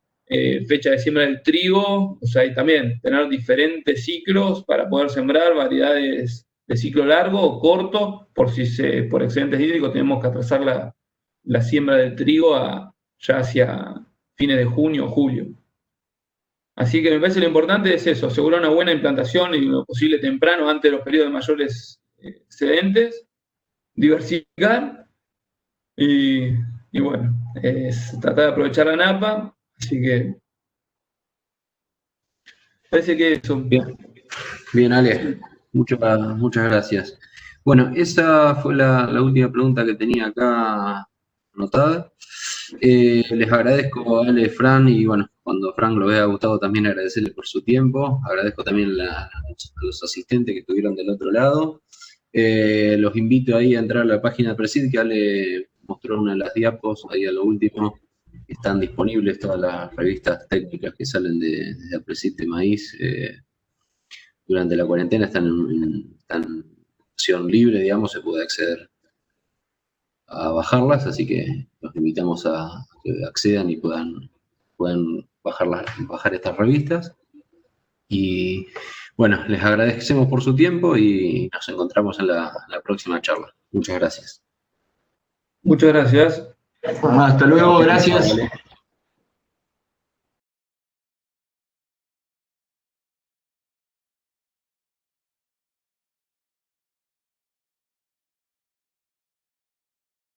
fecha de siembra del trigo, o sea, y también tener diferentes ciclos para poder sembrar variedades de ciclo largo o corto, por excedentes hídricos tenemos que atrasar la siembra del trigo ya hacia fines de junio o julio. Así que me parece lo importante es eso, asegurar una buena implantación y lo posible temprano, antes de los periodos de mayores excedentes, diversificar y bueno, es tratar de aprovechar la napa, así que parece que eso. Bien, Ale, muchas gracias. Bueno, esa fue la última pregunta que tenía acá anotada. Les agradezco a Ale, Fran, y bueno, cuando Fran lo vea a Gustavo también agradecerle por su tiempo. Agradezco también a los asistentes que estuvieron del otro lado. Los invito ahí a entrar a la página de Presid, que Ale mostró una de las diapos ahí a lo último. Están disponibles todas las revistas técnicas que salen desde Presid de Maíz. Durante la cuarentena están en opción libre, digamos, se puede acceder a bajarlas, así que los invitamos a que accedan y puedan bajar estas revistas. Y bueno, les agradecemos por su tiempo y nos encontramos en la próxima charla. Muchas gracias. Muchas gracias. Hasta luego, gracias.